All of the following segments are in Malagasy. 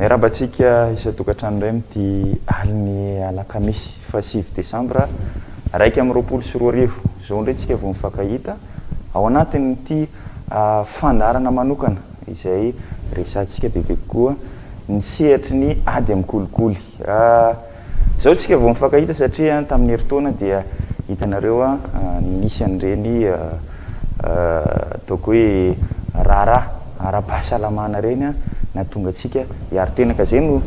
Miarabantsika isa-tokantrano iray mity aliny alakamisy fa 6 Desambra raiky amin'ny 24 zao ndray tsika vao mifankahita ao anatin'ity fandarana manokana izay resantsika bebe kokoa ny sehatry ny ady amin'ny kolikoly. Zao tsika vao mifankahita satria tamin'ny herintaona dia hitanareo nisy an'ireny ataoko hoe raharaha ara-pahasalamana reny na tonga atsika hiaro tena ka zay no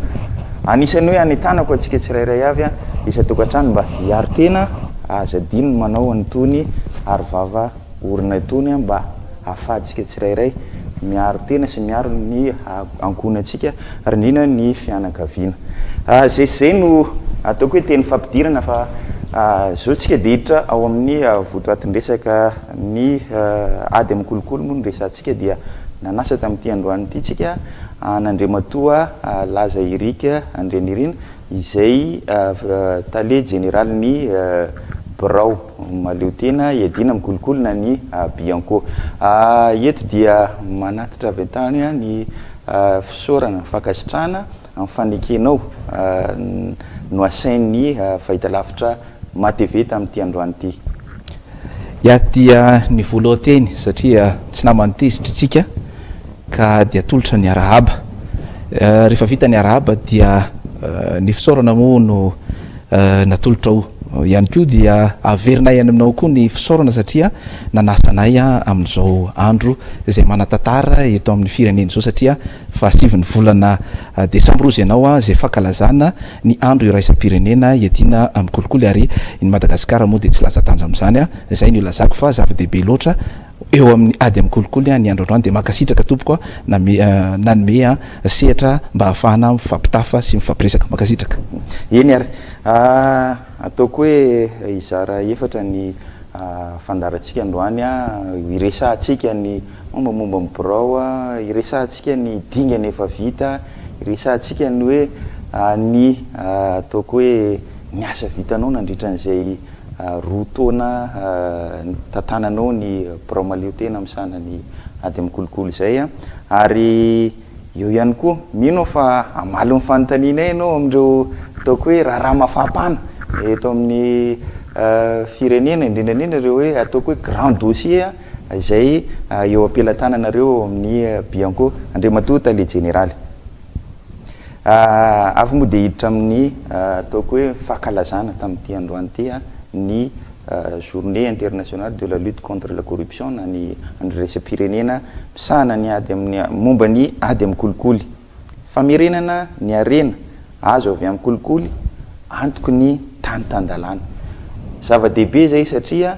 anisany hoe anitanako atsika tsirairay avy isa-tokantrano mba hiaro tena azadino manao an'itony arovava orina itony mba ahafahantsika tsirairay miaro tena sy miaro ny ankonatsika ary indrindra ny fianakaviana. Zay no ataoko hoe teny fampidirana fa zao tsika diditra ao amin'ny votoatin-dresaka ny ady amin'ny kolikoly moa no resantsika dia nanasa tamin'ity androany ity tsika nandrematoa laza irika andrenirina izay tale général ny Birao maleo tena iadina amin'ny kolikoly na ny Bianco. Eto dia manatitra avy antany ny fisaorana fankasitrahana amin'ny fanekenao no asain'ny fahitalavitra matv tamin'ity androany ity. Ya dia ny voalohanteny satria tsy namantezitra tsika ka dia tolotra ny arahaba. Rehefa vita ny arahaba dia ny fisaorana moa no natolotra ao ihany koa dia averinay any aminao koa ny fisaorana satria nanasanay amin'izao andro izay manatantara eto amin'ny firenena izao satria fa 7 volana Desambra ozy ianao izay fankalazana ny andro iraisam-pirenena iadina amin'ny kolikoly ary ny Madagasikara moa dia tsy laza-tanja amin'izany izay no ilazako fa zava-dehibe loatra eo amin'ny ady amin'ny kolikoly ny androandroany dia makasitraka tompoko nanome sehatra mba ahafahana mifampitafa sy mifampiresaka makasitraka. Eny ary ataoko hoe izara efatra ny fandarantsika androany iresantsika ny mombamomba amin'ny Birao, iresantsika ny dingana efa vita, iresantsika ny hoe ny ataoko hoe ny asa vitanao nandritran'izay roa taona tantananao ny Birao maleo tena amsana ny ady amin'ny kolikoly zay ary eo ihany koa mino fa amalo ny fanontaniana ianao amin'ireo ataoko hoe raharaha mafampana eto amin'ny firenena indrindrandrindra ireo hoe ataoko hoe grand dossier izay eo ampelantananareo amin'ny Bianco Andriamatoa tale généraly. Avy moa dia hiditra amin'ny ataoko hoe fankalazana tamin'ity androany ity ny journée internationale de la lutte contre la corruption na ny andresam-pirenena misahana ny ady amin'ny momba ny ady amin'ny kolikoly. Famerenana ny arena azo avy amin'ny kolikoly antoko ny tany-tandalana. Zava-dehibe zay satria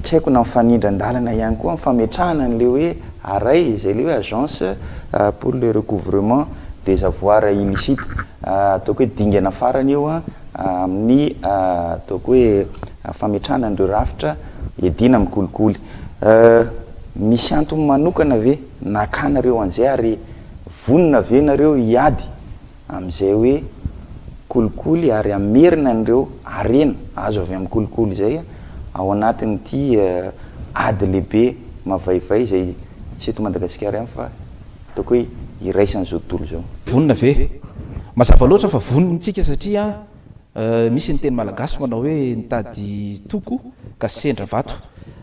tsy haiko na mifanindran-dalana ihany koa mifametrahana n'le hoe aray izay le hoe agence pour le recouvrement des avoirs illicites ataoko hoe dingana farany eo amin'ny ataoko hoe fametrahana an'ireo rafitra iadina amin'ny kolikoly. Misy antony manokana ve nakanareo an'izay ary vonina ve nareo hiady amin'izay hoe kolikoly ary amerina an'ireo arena azo avy amin'ny kolikoly zay ao anatin'ity ady lehibe mavaivay izay tsy eto Madagasikara ihany fa ataoko hoe iraisan'izao tontolo zao. Vonina ve? Mazava loatra fa vonina tsika satria misy ny teny malagasy manao hoe nitady toko ka sendra vato.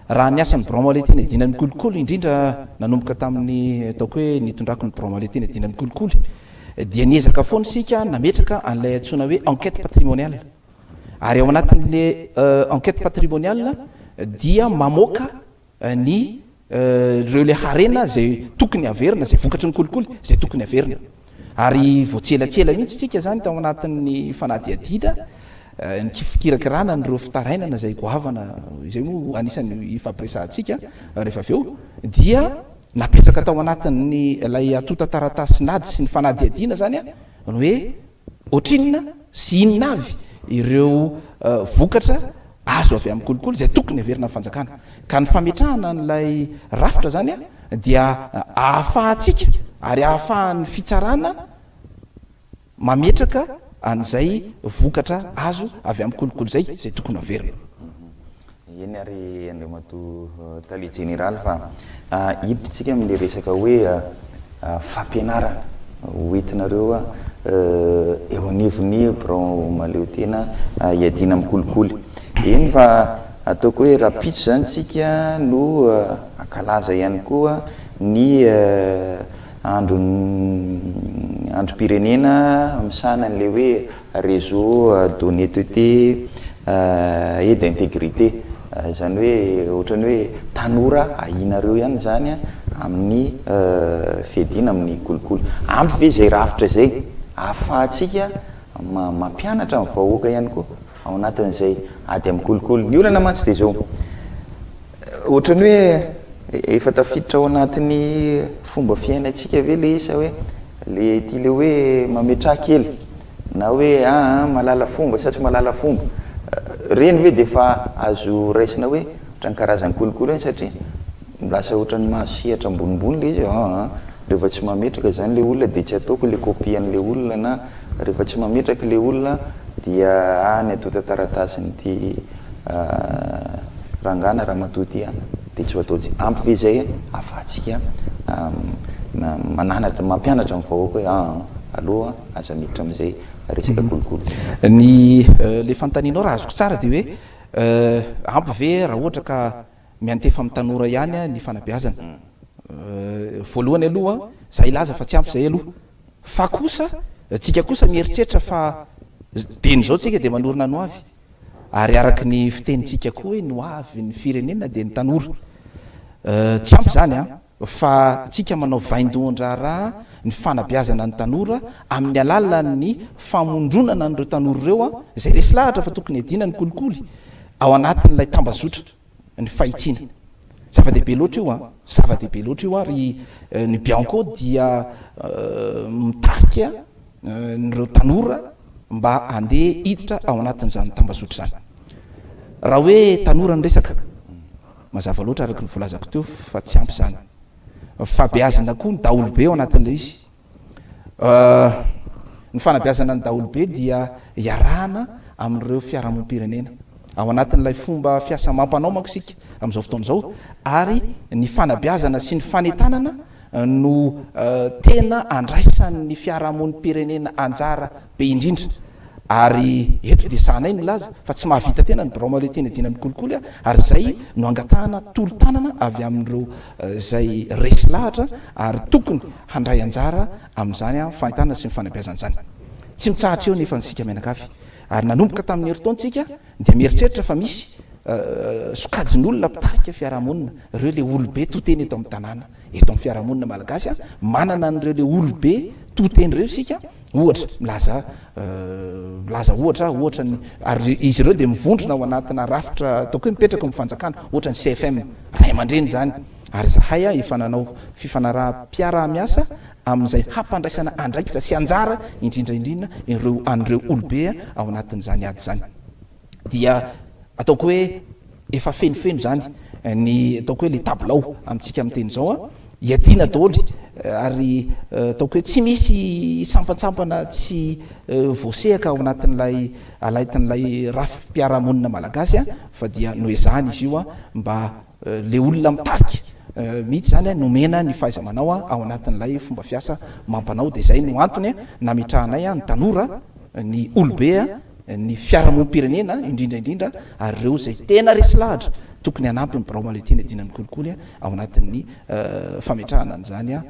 Raha ny asan'ny Birao maleo tena iadina amin'ny kolikoly indrindra nanomboka tamin'ny ataoko hoe nitondrako ny Birao maleo tena iadina amin'ny kolikoly dia niezaka foana sika nametraka an'ilay antsoina hoe enquête patrimoniale ary ao anatin'le enquête patrimoniale dia mamoaka ny ireo le harena zay tokony averina zay vokatry ny kolikoly zay tokony averina ary voatselatsela mihitsy tsika zany tao anatin'ny fanadihaditra ny kifikirakirana nyreo fitarainana zay goavana izay moa anisan'ny ifampiresantsika rehefa avy eo dia napetraka tao anatin'ny lay atota taratasy nady sy ny fanadihadiana zany no hoe otrinona sy inona avy ireo vokatra azo avy amin'ny kolikoly zay tokony averina ny fanjakana ka ny fametrahana n'lay rafitra zany dia ahafahantsika ary ahafahan'ny fitsarana mametraka an'izay vokatra azo avy amin'ny kolikoly zay tokony averina. Eny ary Andriamatoa tale général fa hiditra tsika amin'le resaka hoe fampianarana hoitinareo eo anivony bron maleo tena iadina amin'ny kolikoly iny fa ataoko hoe raha pitso zany tsika no akalaza ihany koa ny androm-pirenena misanan'le hoe réseau d'honnêteté et d'intégrité zany hoe ohatrany hoe tanora ahinareo ihany zany amin'ny fiadina amin'ny kolikoly ampy ve zay rafitra zay ahafahantsika mampianatra amin'ny vahoaka ihany koa ao anatin'izay ady amin'ny kolikoly ny olana mantsy de zao ohatrany hoe efa tafiditra ao anatin'ny fomba fiainatsika ve le isa hoe le ty le hoe mametra kely na hoe malala fomba sa tsy malala fomba reny ve de fa azo raisina hoe ohatrany karazany kolikoly eny satria lasa ohatrany mahasihatra ambonimbony le izy rehefa tsy mametraka zany le olona de tsy ataoko le copian'le olona na rehefa tsy mametraka le olona dia ny atota taratasiny ty rangana raha matoty de tsy atao ampy ve zay afahantsika mananatra mampianatra amin'ny vahoaka hoe aloha aza miditra am'izay resaka kolikoly ny le fanontanianao raha azoko tsara de hoe ampy ve raha ohatra ka miantefa amin'ny tanora ihany ny fanabeazana voalohany aloha zay ilaza fa tsy ampy zay aloha fa kosa tsika kosa mieritreritra fa deny zao tsika de manorina no avy ary araky ny fitenitsika koa hoe no avy ny firenena de ny tanora tsy ampy zany fa tsika manao vaindohan-draharaha ny fanabeazana ny tanora amin'ny alalan'ny famondronana n'ireo tanora ireo zay resy lahatra fa tokony adina ny kolikoly ao anatin'ilay tambazotra ny fahitsiana zava-dehibe loatra io zava-dehibe loatra io ary ny bianco dia mitarika nireo tanora mba andeha hiditra ao anatin'izany tambazotra zany raha hoe tanora ny resaka mazava loatra araky ny volazako teo fa tsy ampy zany fabeazana koa ny daolobe ao anatin'le izy ny fanabeazana ny daolobe dia iarahana amin'ireo fiarahamonimpirenena ao anatin'ilay fomba fiasa mampanao manko sika am'izao fotoana zao ary ny fanabeazana sy ny fanentanana no tena andraisan'ny fiarahamonimpirenena anjara be indrindra ary eto de sanay no laza fa tsy mahavita tena ny braomaletena dina amin'ny kolikoly ary zay no angatahana tolo-tanana avy amin'ireo zay resy lahatra ary tokony handray anjara amin'izany fanentanana sy ny fanabeazana zany tsy mitsahatra eo nefa nysika mianakavy ary nanomboka tamin'ny heritontsika de mieritreritra fa misy sokajin'olona mpitarika fiarahamonina reo le olobe toteny eto amin'ny tanàna eto amin'ny fiarahamonina malagasy manana an'ireo le olobe toteny reo sika ohatra milaza ohatra ary izy ireo de mivondrona ao anatina rafitra ataoko hoe mipetraka mifanjakana ohatra ny CFM ray aman-dreny zany ary zahay efa nanao fifanaraha-piarah-miasa amin'izay hampandraisana andraikitra sy anjara indrindraindrindra ireo an'ireo olobe ao anatin'izany ady zany dia ataoko hoe efa fenofeno zany ny ataoko hoe le tablao amintsika amin'ny teny zao iadina daholy ary ataoko hoe tsy misy sampantsampana tsy voasehaka ao anatin'lay alaitin'lay rafi-piarahamonina malagasy fa dia noezany izy io mba le olona mitarika mihitsy zany nomena ny fahaiza-manao ao anatin'lay fomba fiasa mampanao de zay no antony nametrahanay ny tanora ny olobe ny fiarahamonimpirenena indrindraindrindra ary reo zay tena resy lahatra tokony anampy ny braomaletena dina amin'ny kolikoly ao anatin'ny fametrahana an'izany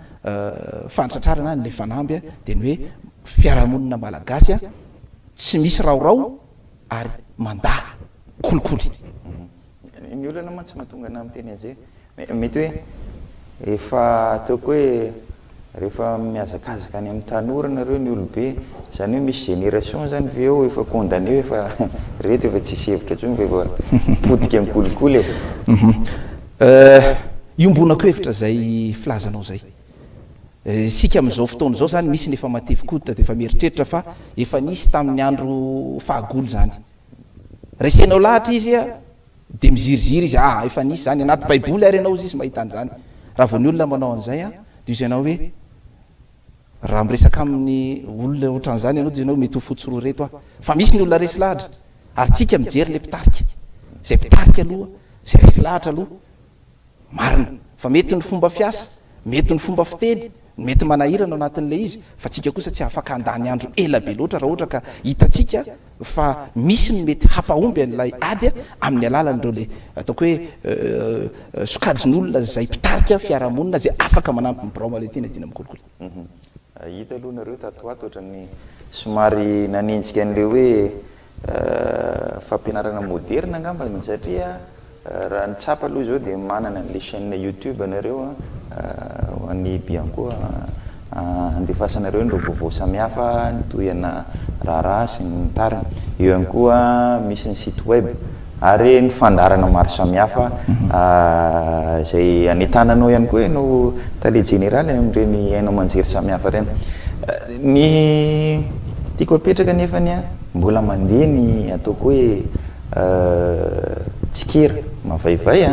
fantratrarana nyle fanamby de ny hoe fiarahamonina malagasy tsy misy raorao ary mandaa kolikoly ny olana mantsy mahatonga ana amin'ny teny azay mety hoe efa ataoko hoe rehefa miazakazaka any amin'ny tanora nareo ny olobe zany hoe misy génération zany ve eo efa condamné efa reto efa tsisy hevitra tsony fa efa potika amin'ny kolikoly iombonako hevitra zay filazanao zay sika am'izao fotoana zao zany misy nefa matevikoditra de efa mieritreritra fa efa nisy tamin'ny andro fahagoly zany resenao lahatra izy de miziriziry izy efa nisy zany anaty baiboly ary anao izy mahita an'zany raha vo ny olona manao an'izay de izy ianao hoe raha miresaka amin'ny olona ohatran'izany ianao de ianao mety ho fotsoroa reto fa misy ny olona resy lahatra ary tsika mijery le mpitarika zay mpitarika aloha zay resy lahatra aloha marina fa mety ny fomba fiasa mety ny fomba fiteny mety manahirana ao anatin'le izy fa tsika kosa tsy afaka andany andro ela be loatra raha ohatra ka hitatsika fa misy ny mety hampahomby an'ilay ady amin'ny alalan'ireo le ataoko hoe sokajin'olona zay mpitarika fiarahamonina zay afaka manampy mibraoma le tena dina mikolokolo hita aloha nareo tatoato ohatrany somary naninjika an'le hoe fampianarana moderna angambany satria raha nitsapa aloha zao dia manana an'le chaîne YouTube anareo ho an'ny biankoa andefasanareo nireo vaovao samihafa nitoyana raharaha sy ny tariny eo ihany koa misy ny site web ary ny fandarana maro samihafa zay anetananao ihany koa ianao tale général amin'ireny hainao manjery samihafa reny ny tiako apetraka nefany a mbola mandeha ny ataoko hoe tsikera mavaivay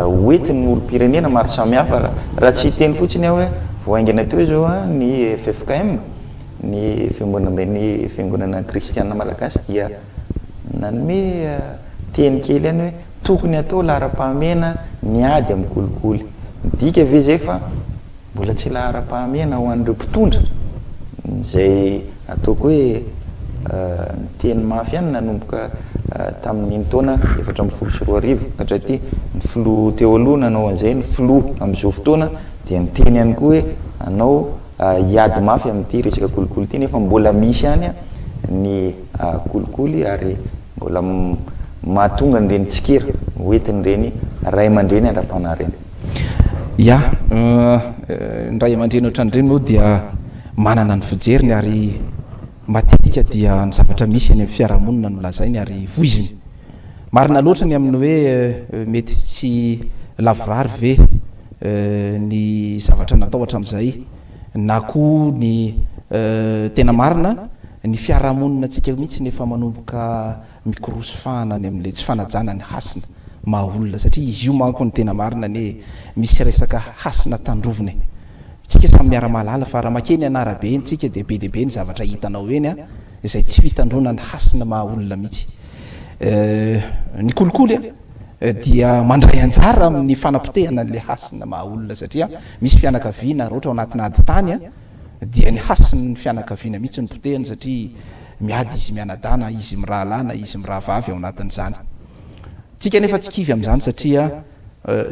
hoentiny olo-pirenena maro samihafa raha tsy hiteny fotsiny aho hoe voaingana teo zao ny FFKM ny fiangonana kristianina malagasy dia nanome teny kely any hoe tokony atao lahara-pahamena niady amin'ny kolikoly midika ve zay fa mbola tsy lahara-pahamena ho an'ireo mpitondra zay ataoko hoe ny teny mafy ihany nanomboka tamin'iny taona 2014 katraty ny filoha teo aloha nanao an'izay ny filoha amin'izao fotoana dia miteny ihany koa hoe anao hiady mafy amin'ity resaka kolikoly ity nefa mbola misy ihany ny kolikoly ary mbola mahatonga nyreny tsikera hoentin'ireny ray aman-dreny andra-panahy reny ya ny ray aman-dreny ohatran'ireny moa dia manana ny fijeriny ary matetika dia ny zavatra misy any amin'ny fiarahamonina no lazainy ary voiziny marina loatra ny amin'ny hoe mety tsy lavorary ve ny zavatra natao hatramin'izay na koa ny tena marina ny fiarahamonina tsika mihitsy nefa manomboka mikorosofahana any amin'le tsy fanajana ny hasina mahaolona satria izy io manko ny tena marina ny misy resaka hasina tandrovina tsika samy miara-mahalala fa raha makeny anarabe eny tsika dia be deabe ny zavatra hitanao eny izay tsy fitandrona ny hasina mahaolona mihitsy ny kolikoly dia mandray anjara amin'ny fanampitehana n'le hasina mahaolona satria misy fianakaviana raha ohatra ao anatina ady tany dia ny hasiny ny fianakaviana mihitsy ny potehany satria miady izy mianadana izy mirahalana izy mirahavavy ao anatin'izany tsika nefa tsy kivy amin'izany satria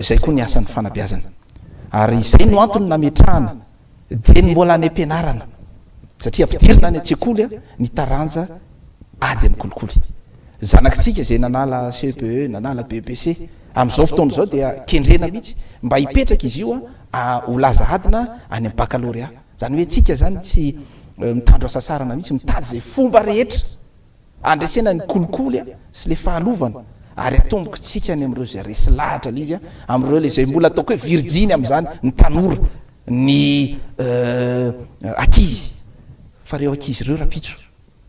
zay koa ny asan'ny fanabeazana ary izay no antony nametrahana dia ny mbola any ampianarana satria ampidirina any an-tsekoly ny taranja ady amin'ny kolikoly zanakitsika zay nanala CPE nanala BBC amin'izao fotoana zao dia kendrena mihitsy mba hipetraka izy io ho laza adina any amin'ny baccalauréat zany hoe tsika zany tsy mitandro asasarana mihitsy mitady zay fomba rehetra andresena ny kolikoly sy le fahalovana ary atomboka tsika any amin'ireo zay resy lahatra le izy amin'ireo le zay mbola ataoko hoe virjiny amin'izany ny tanora ny akizy fa reo akizy ireo rapitso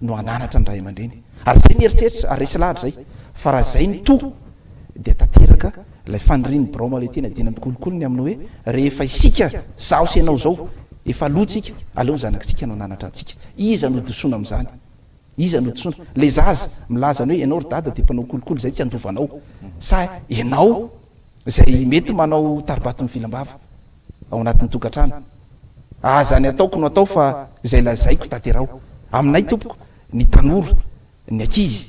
no ananatra ny ray aman-dreny ary zay mieritreritra ary resy lahatra zay fa raha zay ny to dia tanteraka ilay faniriny braoma le tena dina mikolikolony amin'ny hoe rehefa isika zaho sy ianao zao efa lotsika aleo ny zanakitsika no ananatra antsika iza no dosona amin'izany iza no dosona le zaza milaza ny hoe ianao ry dada dia mpanao kolikoly zay tsy andovanao sa ianao zay mety manao taribato ny filambava ao anatin'ny tokantrano zany ataoko no atao fa zay lazaiko tanterao aminay tompoko ny tanora ny akizy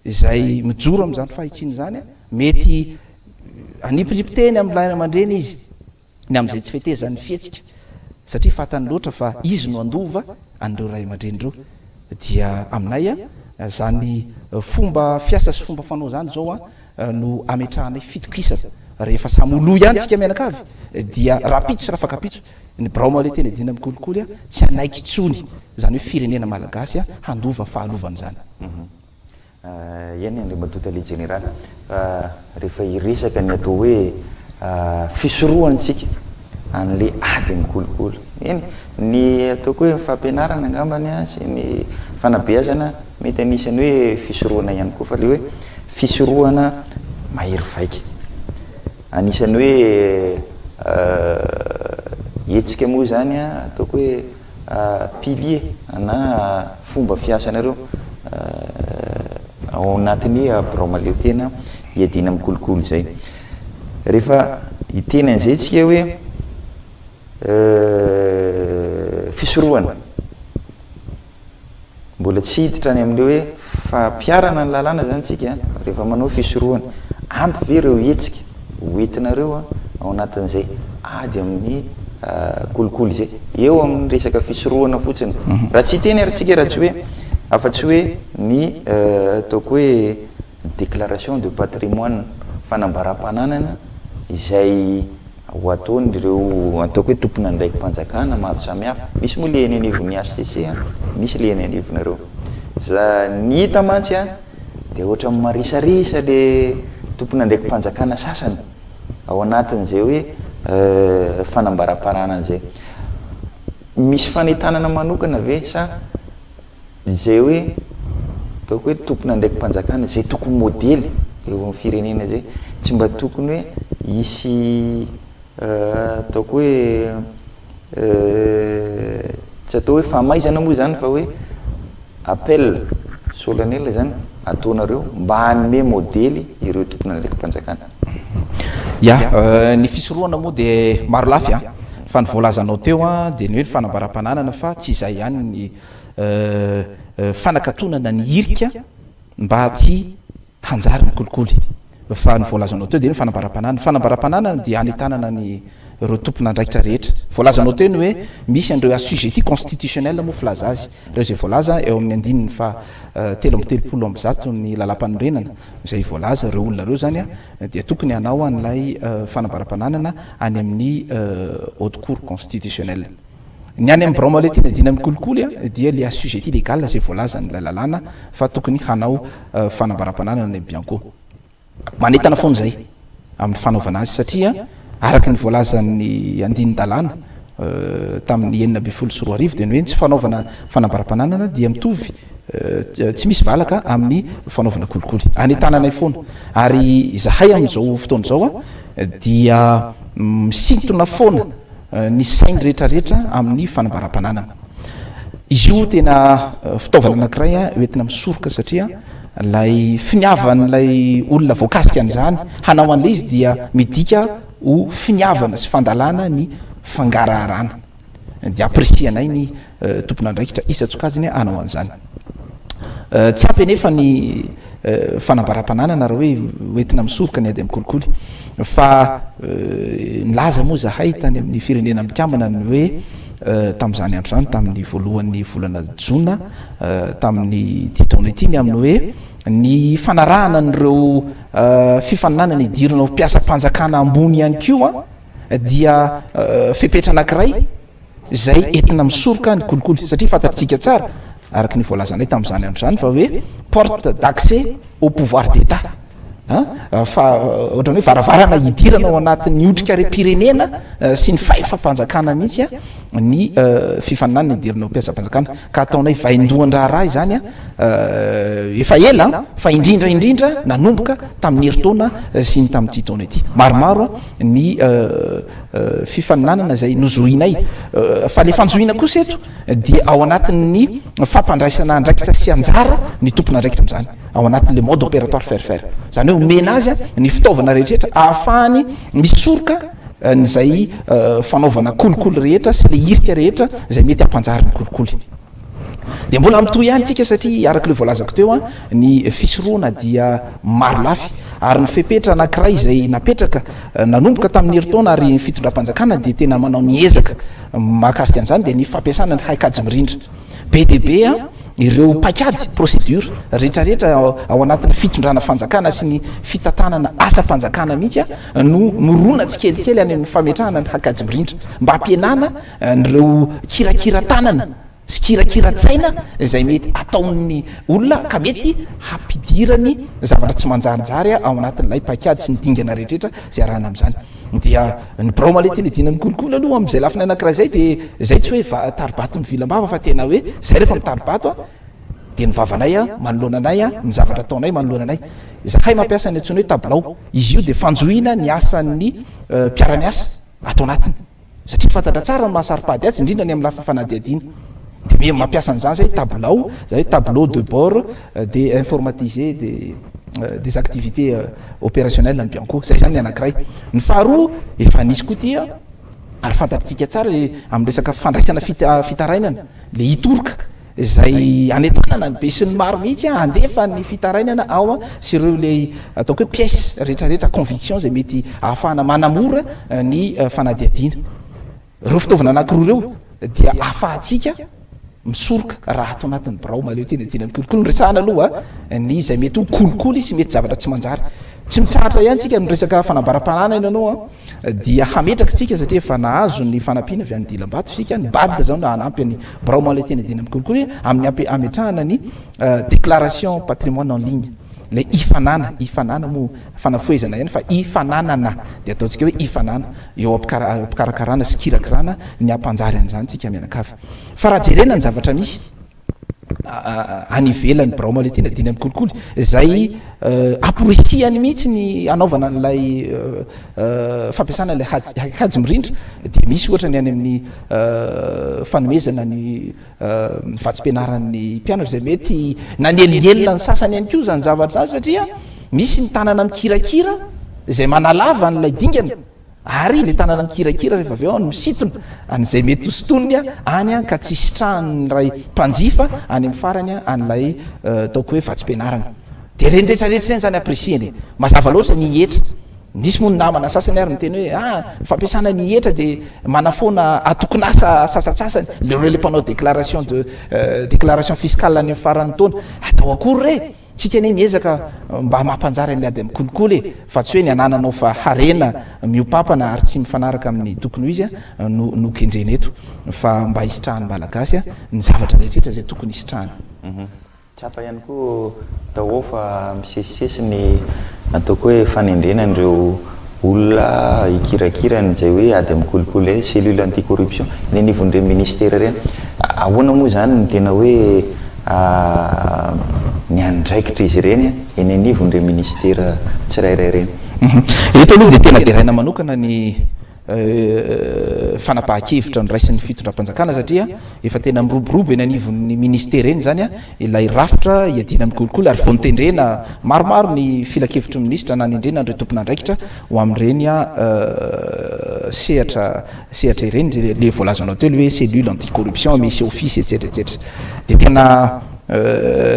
zay mijoro amin'izany fahitsiny zany mety anipitripiteny amin'ny ray aman-dreny izy ny amin'izay tsy fetezan'ny fietsika satria fatany loatra fa izy no andova an'ireo ray aman-dreny ireo dia aminay zany fomba fiasa sy fomba fanao zany zao no ametrahanay fitokisana rehefa samy oloha ihany tsika mianakavy dia rapitso sy rafakapitso ny braoma le tena dina mikolikoly tsy anaiky tsony zany hoe firenena malagasy handova fahalovana zany iany andre madota le général rehefa iresaka ny atao hoe fisorohantsika an'le ady mikolikoly eny ny ataoko hoe fampianarana angambany sy ny fanabeazana mety anisany hoe fisorohana ihany koa fa le hoe fisorohana mahery vaika anisany hoe etsika moa zany ataoko hoe pilier na fomba fiasanareo ao anatin'ny braoma le tena hiadina mikolikoly zay rehefa hiteny an'izay tsika hoe fisoroana mbola tsy hiditra any amin'le hoe fampiarana ny lalàna zany tsika rehefa manao fisoroana ampy ve reo hetsika hoentinareo ao anatin'izay ady amin'ny kolikoly zay eo amin'ny resaka fisoroana fotsiny raha tsy teny arytsika raha tsy hoe afa-tsy hoe ny ataoko hoe déclaration de patrimoine fanambaram-pananana izay ho ataon'ireo ataoko hoe tompona ndraiky mpanjakana maro samihafa misy moa le eny anivon'ny HCC misy le eny anivonareo za ny hita mantsy dia ohatra marisarisa le tompona ndraiky mpanjakana sasany ao anatin'izay hoe fanambaram-pananana zay misy fanetanana manokana ve sa zay hoe ataoko hoe tompona ndraiky mpanjakana zay tokony modely eo amin'ny firenena zay tsy mba tokony hoe isy ataoko hoe tsy atao hoe famaizana moa zany fa hoe appel solennel zany ataonareo mba hanome modely ireo tompona ndraiky mpanjakana ny fisoroana moa dia maro lafy fa ny voalazanao teo dia ny hoe ny fanambaram-pananana fa tsy izay ihany ny fanakatonana ny irika mba tsy hanjary ny kolikoly fa ny voalazanao teo dia ny fanambaram-pananana dia anitanana ny ireo tompona ndraikitra rehetra voalazanao teo ny hoe misy an'ireo assujetti constitutionnel moa filaza azy ireo zay voalaza eo amin'ny andininy fa 3 ny lalam-panorenana izay voalaza ireo olona reo zany dia tokony hanao an'ilay fanambaram-pananana any amin'ny haute cour constitutionnelle ny any amin'ny bromale tena dina amin'ny kolikoly dia le assujetti légal zay voalaza n'ilay lalàna fa tokony hanao fanambaram-pananana ny bianco manetana foana zay amin'ny fanaovana azy satria araky ny voalazan'ny andiny-dalàna tamin'ny 9 dia ny hoe tsy fanaovana fanambaram-pananana dia mitovy tsy misy valaka amin'ny fanaovana kolikoly anetananay foana ary zahay amin'izao fotoana zao dia misintona foana ny sainy rehetrarehetra amin'ny fanambaram-pananana izy io tena fitaovana anankiray hoentina misoroka satria lay finiavan'lay olona voakasika an'izany hanao an'lay izy dia midika ho finiavana sy fandalana ny fangararana dia apresianay ny tompona ndraikitra isa-tsokajiny hanao an'izany tsy ampy nefa ny fanambaram-pananana raha hoe hoentina misoroka ny ady amin'ny kolikoly fa nilaza moa zahay tany amin'ny firenena mikambana ny hoe tamin'izany andro zany tamin'ny voalohan'ny volana jona tamin'ny titaona ity ny amin'ny hoe ny fanarahana n'ireo fifaninanana idirana mpiasa-mpanjakana ambony ihany koa dia fepetra anankiray zay entina misoroka ny kolikoly satria fantatritsika tsara araky ny voalazanay tamin'izany andro zany fa hoe porte d'accès au pouvoir d'état fa ohatrany hoe varavarana idirana ao anatin'ny otrikaream-pirenena sy ny fahefa-mpanjakana mihitsy ny fifaninanana idirana mpiasa-mpanjakana ka ataonay vaindohan-draharaha zany efa ela fa indrindraindrindra nanomboka tamin'ny heritaona sy ny tamin'ity taona ity maromaro ny fifaninanana zay nozoinay fa le fanjoina kosa eto dia ao anatin'ny fampandraisana andraikitra sy anjara ny tompona andraikitra am'izany ao anatin'le mode opératoire fairfaire zany hoe omena azy ny fitaovana rehetrarehetra ahafahany misoroka nyzay fanaovana kolikoly rehetra sy le irika rehetra zay mety ampanjary ny kolikoly dia mbola mitoy ihany tsika satria araky le voalazako teo ny fisoroana dia maro lafy ary ny fepetra anankiray zay napetraka nanomboka tamin'ny heritaona ary ny fitondram-panjakana dia tena manao miezaka mahakasika an'izany dia ny fampiasana ny haikajy mirindra be dia be ireo pakady procédure rehetrarehetra ao anatin'ny fitondrana fanjakana sy ny fitantanana asa-panjakana mihitsy no morona tsy kelikely any amin'ny fametrahana ny haikajy mirindra mba hampianana nireo kirakira-tanana sy kirakira-tsaina zay mety ataon'ny olona ka mety hampidirany zavatra tsy manjarinjary ao anatin'ilay pakady sy ny dingana rehetrarehetra zay arahana am'izany dia ny bromale tena dinany kolikoly aloha am'izay lafiny anankiray zay dia zay tsy hoe taribato ny vilam-bava fa tena hoe zay rehefa mitaribato dia ny vavanay manoloana anay ny zavatra ataonay manoloana anay zahay mampiasa ny antsony hoe tabilao izy io dia fanjoina ny asan'ny mpiara-miasa atao anatiny satria fantatra tsara ny mahasaripady azy indrindra ny amin'ny lafi fanadiadiana dia me mampiasa an'izany zay tabilao zay hoe tableau de bord des informatisés des activités opérationnelles ny bianco zay zany ny anankiray ny faharoa efa nisy koa tia ary fantatitsika tsara amin'ny resaka fandraisana fitarainana le hitoroka zay anetanana ny be sy ny maro mihitsy andefa ny fitarainana ao sy ireo le ataoko hoe pièce rehetrarehetra conviction zay mety ahafahana manamora ny fanadiadiana reo fitaovana anakiroa reo dia ahafahantsika misoroka raha atao anatin'ny braoma leo tena dinany kolokolo ny resahana aloha ny zay mety ho kolokolo sy mety zavatra tsy manjary tsy mitsahatra ihany tsika miresaka fanambaram-panana iny anao dia hametraka tsika satria efa nahazo ny fanampiana avy any dilam-bato sika ny bad zao na hanampy ny braoma le tena dina mikolokolo amin'ny ametrahana ny déclaration patrimoine en ligne le ifanana mo fanafoezana ihany fa ifananana de ataontsika hoe ifanana eo ampikarakarana sy kirakirana ny ampanjary an'izany tsika mianakavy fa raha jerena ny zavatra misy anivelany braoma le tena dina mikolokolo zay aporitsiany mihitsy ny anaovana n'lay fampiasana le hajy mirindra de misy ohatra ny any amin'ny fanomezana ny vatsim-pianaran'ny mpianatra zay mety nanelonelona ny sasany ihany ko zany zavatra zany satria misy ny tanana mikirakira zay manalava n'lay dingana ary le tanana mikirakira rehefa avy eo ny misitona an'izay mety hositony any ka tsy sitrahany ray mpanjifa any amin'ny farany an'lay ataoko hoe vatsim-pianarana de reny rehetrarehetra zany zany aprécieny mazava loatra ny hetra misy moa ny namana sasany ary miteny hoe fampiasana ny hetra de manafoana atokonasa sasatsasany lereo le mpanao déclaration fiscale any amin'ny farany taona atao akory re tsika ane miezaka mba mampanjary an'le ady amin'ny kolokolo fa tsy hoe ny anananao fa harena miopapana ary tsy mifanaraka amin'ny tokony ho izy no kendrena eto fa mba hisitrahany malagasy ny zavatra rehetrrehetra zay tokony hisitrahany tsapa ihany koa taho fa misesisesy ny ataoko hoe fanendrena an'ireo olona ikirakirany zay hoe ady amin'ny kolokolo cellule anticorruption ny nivon'ireo ministère reny ahoana moa zany ny tena hoe ny andraikitra izy ireny eny anivon'ireo ministère tsirairay reny eto aloha de tena deraina manokana ny fanapahan-kevitra ny raisin'ny fitondram-panjakana satria efa tena miroborobo eny anivon'ny ministère eny zany ilay rafitra iadina amin'ny kolokolo ary vao nitendrena maromaro ny filakevitry ministra na nendrena nireo tompon'andraikitra ho amin'ireny sehatra ireny le voalazanao teo le hoe cellule anticorruption misy office etcetera de tena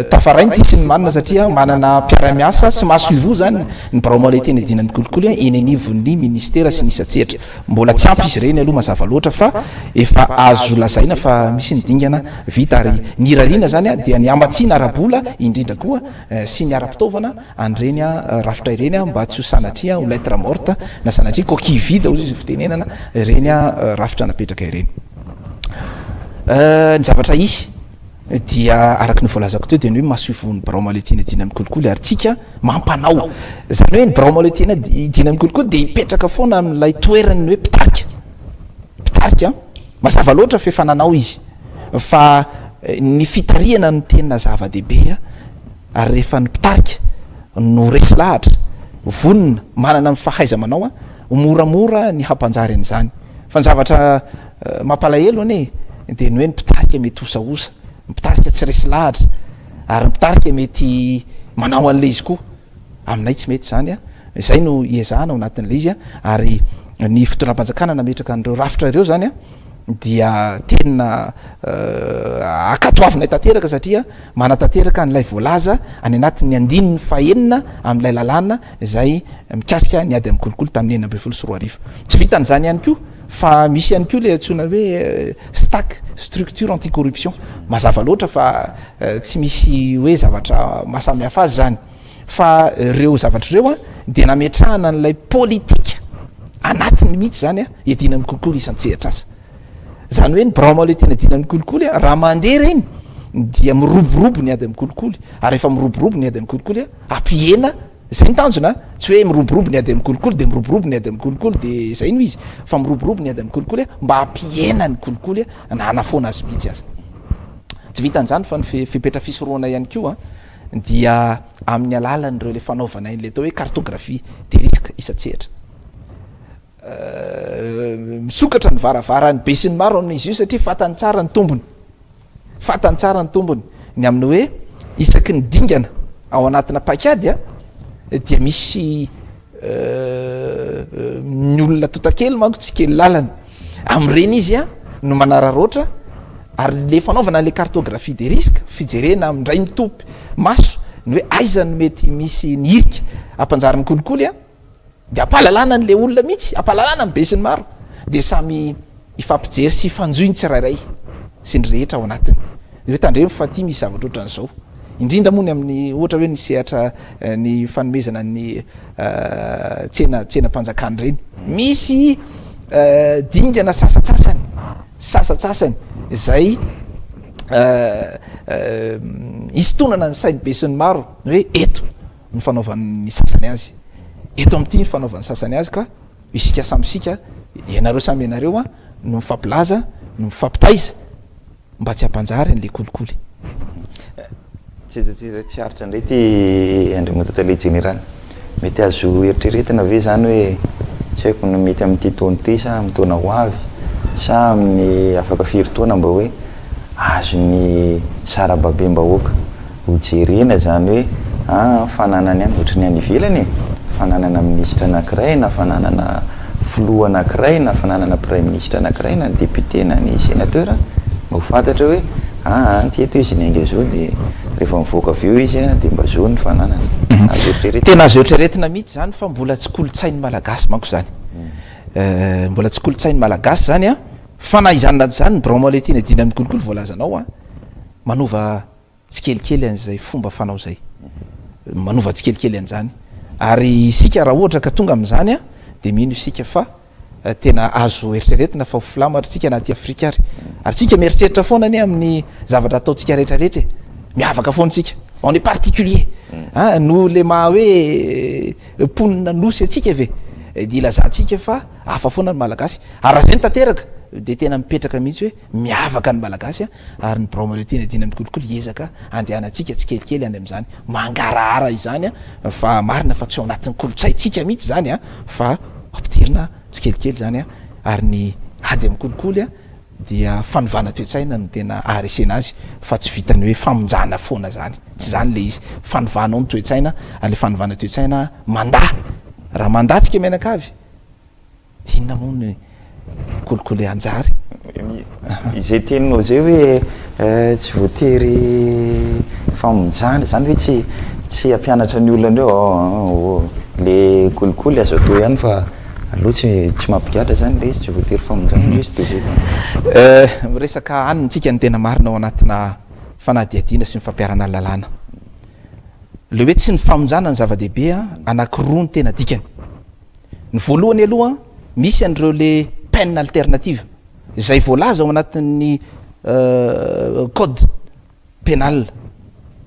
tafarainy ty sy ny manina satria manana mpiara-miasa sy maso ivo zany ny braoma le tena dinany kolokolo eny anivon'ny ministera sy nisatsehatra mbola tsy ampy izy reny aloha mazava loatra fa efa azo lazaina fa misy ny dingana vita ary ny irariana zany dia ny amatsiana arabola indrindra koa sy ny ara-pitaovana andreny rafitra ireny mba tsy ho sanatria ho lettre morte na sanatria coquille vide ozy izy fitenenana reny rafitra napetraka ireny ny zavatra isy dia araky ny voalazako teo de ny hoe masoivon'ny braoma le tena dina amin'ny kolokolo ary tsika mampanao zany hoe ny braoma le tena dina amin'ny kolokolo de hipetraka foana amin'ilay toerany ny hoe mpitarika mazava loatra fa efa nanao izy fa ny fitariana ny tena zava-dehibe ary rehefa ny mpitarika no resy lahatra vonona manana amin'ny fahaiza manao moramora ny hampanjary an'izany fa ny zavatra mampalahelo ane de ny hoe ny mpitarika mety osaosa mipitarika tsy resy lahatra ary mipitarika mety manao an'le izy koa aminay tsy mety zany zay no iezahana ao anatin'le izy ary ny fitondram-panjakana nametraka an'ireo rafitra ireo zany dia tena akatoavinay tanteraka satria manatanteraka n'lay voalaza any anatin'ny andininy fahenina amin'ilay lalàna zay mikasika ny ady amin'ny kolokolo tamin'ny 1924 tsy vitan'zany ihany koa fa misy ihany koa le antsona hoe stac structure anticorruption mazava loatra fa tsy misy hoe zavatra mahasamihafa azy zany fa reo zavatra reo de nametrahana n'lay politika anatiny mihitsy zany iadina amin'ny kolokolo isan-tsehatra azy zany hoe ny braoma le tena dina amin'ny kolokolo raha mandeha reny dia miroborobo ny ady amin'ny kolokolo ary efa miroborobo ny ady amin'ny kolokolo ampihena zay ny tanjona tsy hoe miroborobo ny ady amin'ny kolokolo de miroborobo ny ady amin'ny kolokolo de zay no izy fa miroborobo ny ady amin'ny kolokolo mba ampihena ny kolokolo na hanafoana azy mihitsy azy tsy vitan'zany fa ny fipetra fisoroana ihany koa dia amin'ny alalan'ireo le fanaovana in'le atao hoe cartographie de risque isan-tsehatra misokatra ny varavara ny be sy ny maro amin'izy io satria fatany tsara ny tombony ny amin'ny hoe isaky ny dingana ao anatina pakady dia misy ny olona totakely manko tsy kely lalany am'ireny izy a no manararoatra ary le fanaovana le cartographie de risque fijerena amindray mitopy maso ny hoe aizany mety misy nirika ampanjarany kolikoly a de ampalalana n'le olona mihitsy ampalalana ny besiny maro de samy ifampijery sy fanjoiny tsirairay sy ny rehetra ao anatiny de hoe tandremo fa ty misy zavatra ohatran'izao indrindra moa ny amin'ny ohatra hoe ny sehatra ny fanomezana ny tsenam-panjakany reny misy dingana sasatsasany zay istonana ny sainy besiny maro hoe eto ny fanaovan'ny sasany azy eto am'ty ny fanaovan'ny sasany azy ka isika samysika ianareo samy ianareo a no mifampilaza no mifampitaiza mba tsy hampanjary an'le kolikoly tsy aritra indray ty andriamatotale général mety azo eritreretina ve zany hoe tsy haiko no mety am'ty taony ty sa amy taona ho avy sa amin'ny afaka firy-taona mba hoe azo ny sarababem-bahoaka ho jerena zany hoe fananany any ohatry ny any ivelany fananana ministre anankiray na fananana filoha anankiray na fananana premier ministre anankiray na ny député na ny sénateur mba ho fantatra hoe ty eto izy nainga zao de rehefa mivoaka avy eo izy de mba zao ny fananana tena azo eritreretina mihitsy zany fa mbola tsy kolotsainy malagasy manko zany mbola tsy kolotsainy malagasy zany a fanaizanana zany ny bramoletina dina amin'ny kolikoly voalazanao a manova tsikelikely an'izay fomba fanao zay manova tsikelikely an'zany ary isika raha ohatra ka tonga am'zany a de mino isika fa tena azo eritreretina fa ho filamatra tsika anaty afrika ary tsika mieritreritra foana ny amin'ny zavatra ataotsika rehetrarehetra miavaka foana tsika on est particulier no le maha hoe ponina nosy atsika ve de ilazantsika fa hafa foana ny malagasy ary raha zay ny tanteraka de tena mipetraka mihitsy hoe miavaka ny malagasy ary ny bramoletina dina amin'ny kolikoly ezaka andehanantsika tsikelikely any am'zany mangarahara izany fa marina fa tsy ao anatin'ny kolotsaitsika mihitsy zany fa ampidirina tsikelikely zany ary ny ady amin'ny kolikoly dia fanovana toetsaina no tena aresena azy fa tsy vitany hoe famonjana foana zany tsy zany le izy fanovanao ny toetsaina ale fanovana toetsaina mandah raha mandatsika mianakavy tinona moa ny kolikoly anjary izay teninao zay hoe tsy voatery famonjana zany hoe tsy ampianatra ny olona andreo le kolikoly azo atao ihany fa aloha tsy mampigadra zany le izy tsy voatery famonjana izy de resaka anitsika ny tena marina ao anatina fanadiadiana sy ny fampiarana lalàna le hoe tsy ny famonjana ny zava-dehibe anankiroa ny tena dikany ny voalohany aloha misy an'ireo le peine alternative zay voalaza ao anatin'ny code pénal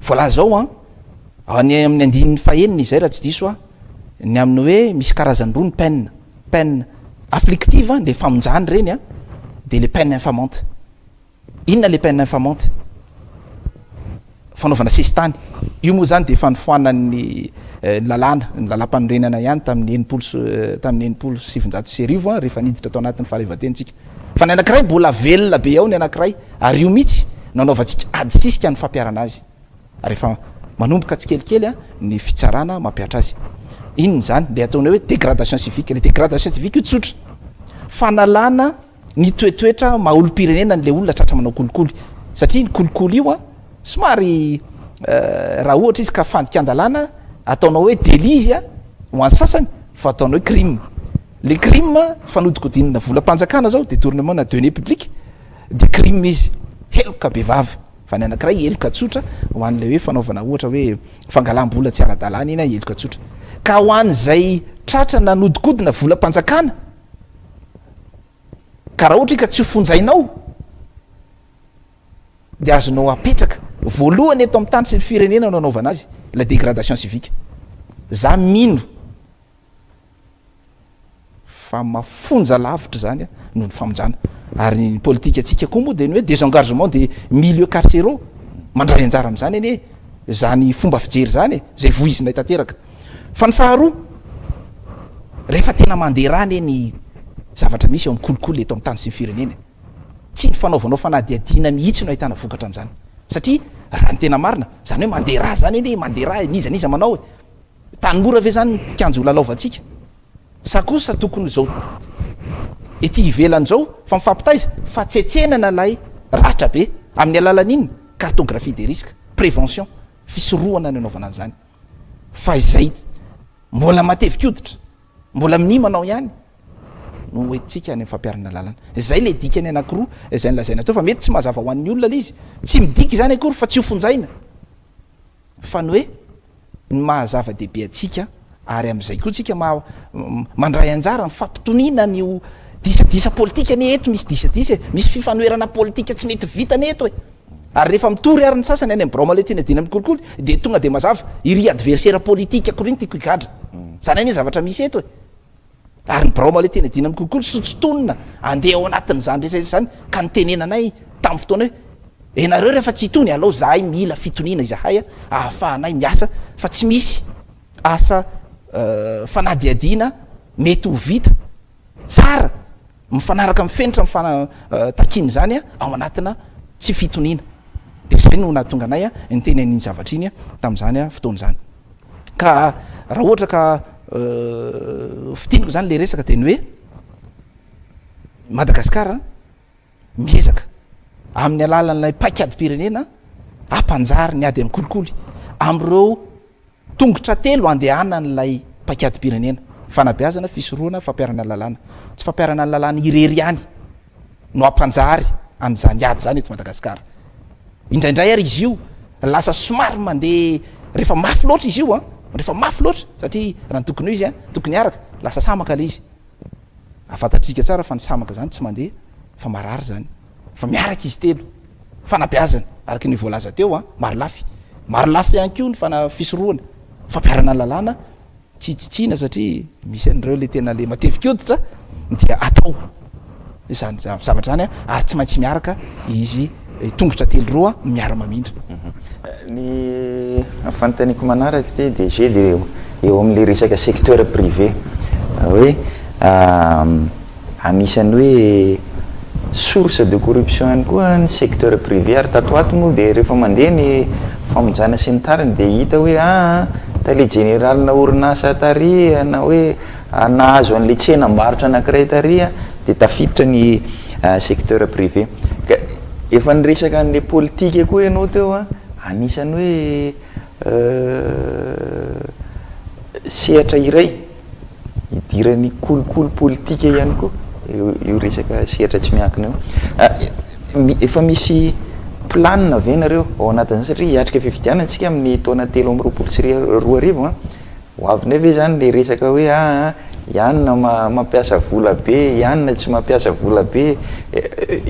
voalaza ao any amin'ny andininy faheniny izay raha tsy diso ny amin'ny hoe misy karazany roa ny peine afflictive le famonjany reny de le peine infamante inona le peine infamante fanaovana sesitany io moa zany de fanofoanany lalàna ny lalam-panorenana ihany tamin'ny enimpolo sivinjato sy arivo rehefa niditra atao anatin'ny fahaleovatentsika fa ny anankiray mbola velona be ao ny anankiray ary io mihitsy nanaovantsika adisisika ny fampiarana azy rehefa manomboka tsikelikely ny fitsarana mampiatra azy inony zany le ataonao hoe dégradation civique le dégradation civique io tsotra fanalana ny toetoetra maha-olo-pirenena n'le olona tratra manao kolikoly satria ny kolikoly io somary raha ohatra izy ka fandika-andalàna ataonao hoe délit izy ho any sasany fa ataonao hoe crime le crime fanodikodinina volam-panjakana zao détournement na deniers publics de crime izy heloka be vava fa ny anankiray eloka tsotra ho an'le hoe fanaovana ohatra hoe fangalam-bola tsy ara-dalàna iny eloka tsotra ka ho an'zay tratra nanodikodina volam-panjakana ka raha ohatra ka tsy hofonjainao de azonao apetraka voalohany eto amin'ny tany sy ny firenena no anaovana azy la dégradation civique za mino fa mafonja lavitra zany noho ny famonjana ary ny politika atsika koa moa de ny hoe désengagement de milieu carcéraux mandray anjara am'zany eny zany fomba fijery zany zay voizinay tanteraka fa ny faharoa rehefa tena mandeha rany eny zavatra misy eo amin'ny kolikoly eto amin'ny tany sy ny firenena tsy ny fanaovanao fanadiadiana mihitsy no ahitana vokatra am'zany satria raha ny tena marina zany hoe mandeha raha zany eny mandeha raha nizaniza manao tany mora ve zany kianjo lalaovantsika sa kosa tokony zao ety ivelan'zao fa mifampitaiza fa tsetsenana lay ratra be amin'ny alalan'inona cartographie des risques prévention fisorohana ny anaovana an'izany fa izay mbola matevika oditra mbola minimanao ihany no oetytsika any fampiarana lalana zay le dikany anakiroa zay nylazaina teo fa mety tsy mazava ho an'ny olona l izy tsy midiky zany akory fa tsy hofonjaina fa ny hoe ny mahazava-dehibe atsika ary am'izay koa tsika mandray anjara nyfampitoniana nyo disadisa politika ny eto misy disadisa misy fifanoerana politika tsy mety vitany eto e ary rehefa mitory ary ny sasany any am'bromale tena dina amin'ny kolikoly de tonga de mazava iry adversaire politika akoriny tiako igadra zany anie zavatra misy eto e ary ny bromale tena dina amin'ny kolikoly sotsotonina andeha ao anatin'zany rehetrarehetra zany ka nitenenanay tamin'ny fotoana hoe enareo rehefa tsy hitony alao zahay mila fitonina izahaya ahafahanay miasa fa tsy misy asa fanadiadina mety ho vita tsara mifanaraka mifenitra mifantakiny zany ao anatina tsy fitonina de zay no nahatonga anay nyteny an'iny zavatra iny tam'zany fotoana zany ka raha ohatra ka fitiniko zany le resaka de ny hoe Madagasikara miezaka amin'ny alalan'lay paikady pirenena ampanjary ny ady amin'ny kolikoly am'ireo tongotra telo andehana n'lay paikady pirenena fanabeazana fisoroana fampiarana lalàna tsy fampiarana ny lalàna irery any no ampanjary an'zany ady zany eto Madagasikara indraindray ary izy io lasa somary mandeha rehefa mafy loatra izy io rehefa mafy loatra satria raha ny tokony io izy tokony araka lasa samaka le izy afatatrika tsara fa ny samaka zany tsy mandeha fa marary zany fa miaraka izy telo fanabeazana araky ny voalaza teo marolafy ihany ko ny fisoroana fampiarana lalàna tsy tsitsina satria misy an'ireo le tena le matevika oditra dia atao zany zavatra zany ary tsy maintsy miaraka izy tongotra telo roa miara mamindra ny afanotaniko manaraka ty de ge de eo am'le resaka secteur privé hoe anisan'ny hoe source de corruption ihany koa ny secteur privé ary tatoato moa de rehefa mandeha ny famonjana sy ny tariny de hita hoe tale général na orinasa taria na hoe nahazo an'le tsenam-barotra anankiray taria de tafiditra ny secteur privé ka efa nyresaka an'le politika koa ianao teo anisany hoe sehatra iray idirany kolikoly politika ihany koa io resaka sehatra tsy miankina eo efa misy planina ve nareo ao anatin'zany satria hiatrika fifidianana antsika amin'ny taona 3 sy 4 arivo hoavina ve zany le resaka hoe ianina mampiasa vola be ianina tsy mampiasa vola be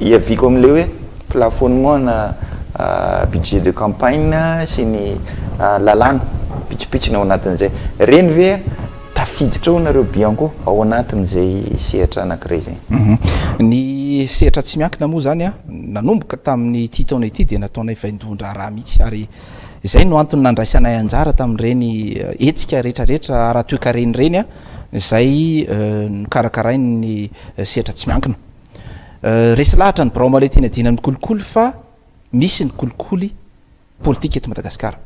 iaviko am'le hoe plafonnement na budget de campagne sy ny lalàna pitsopitsony ao anatin'zay reny ve tafiditra ao nareo bianco ao anatin'zay sehatra anankiray zay ny sehatra tsy miankina moa zany nanomboka tamin'ny ty taona ity de nataonay vaindondra raha mihitsy ary zay no antony nandraisanay anjara tamin'ireny etsika rehetrarehetra ara-toekareny reny zay nokarakarainy ny sehatra tsy miankina resy lahatra ny bromale tena dina amin'ny kolikoly fa misy ny kolikoly politika eto Madagasikara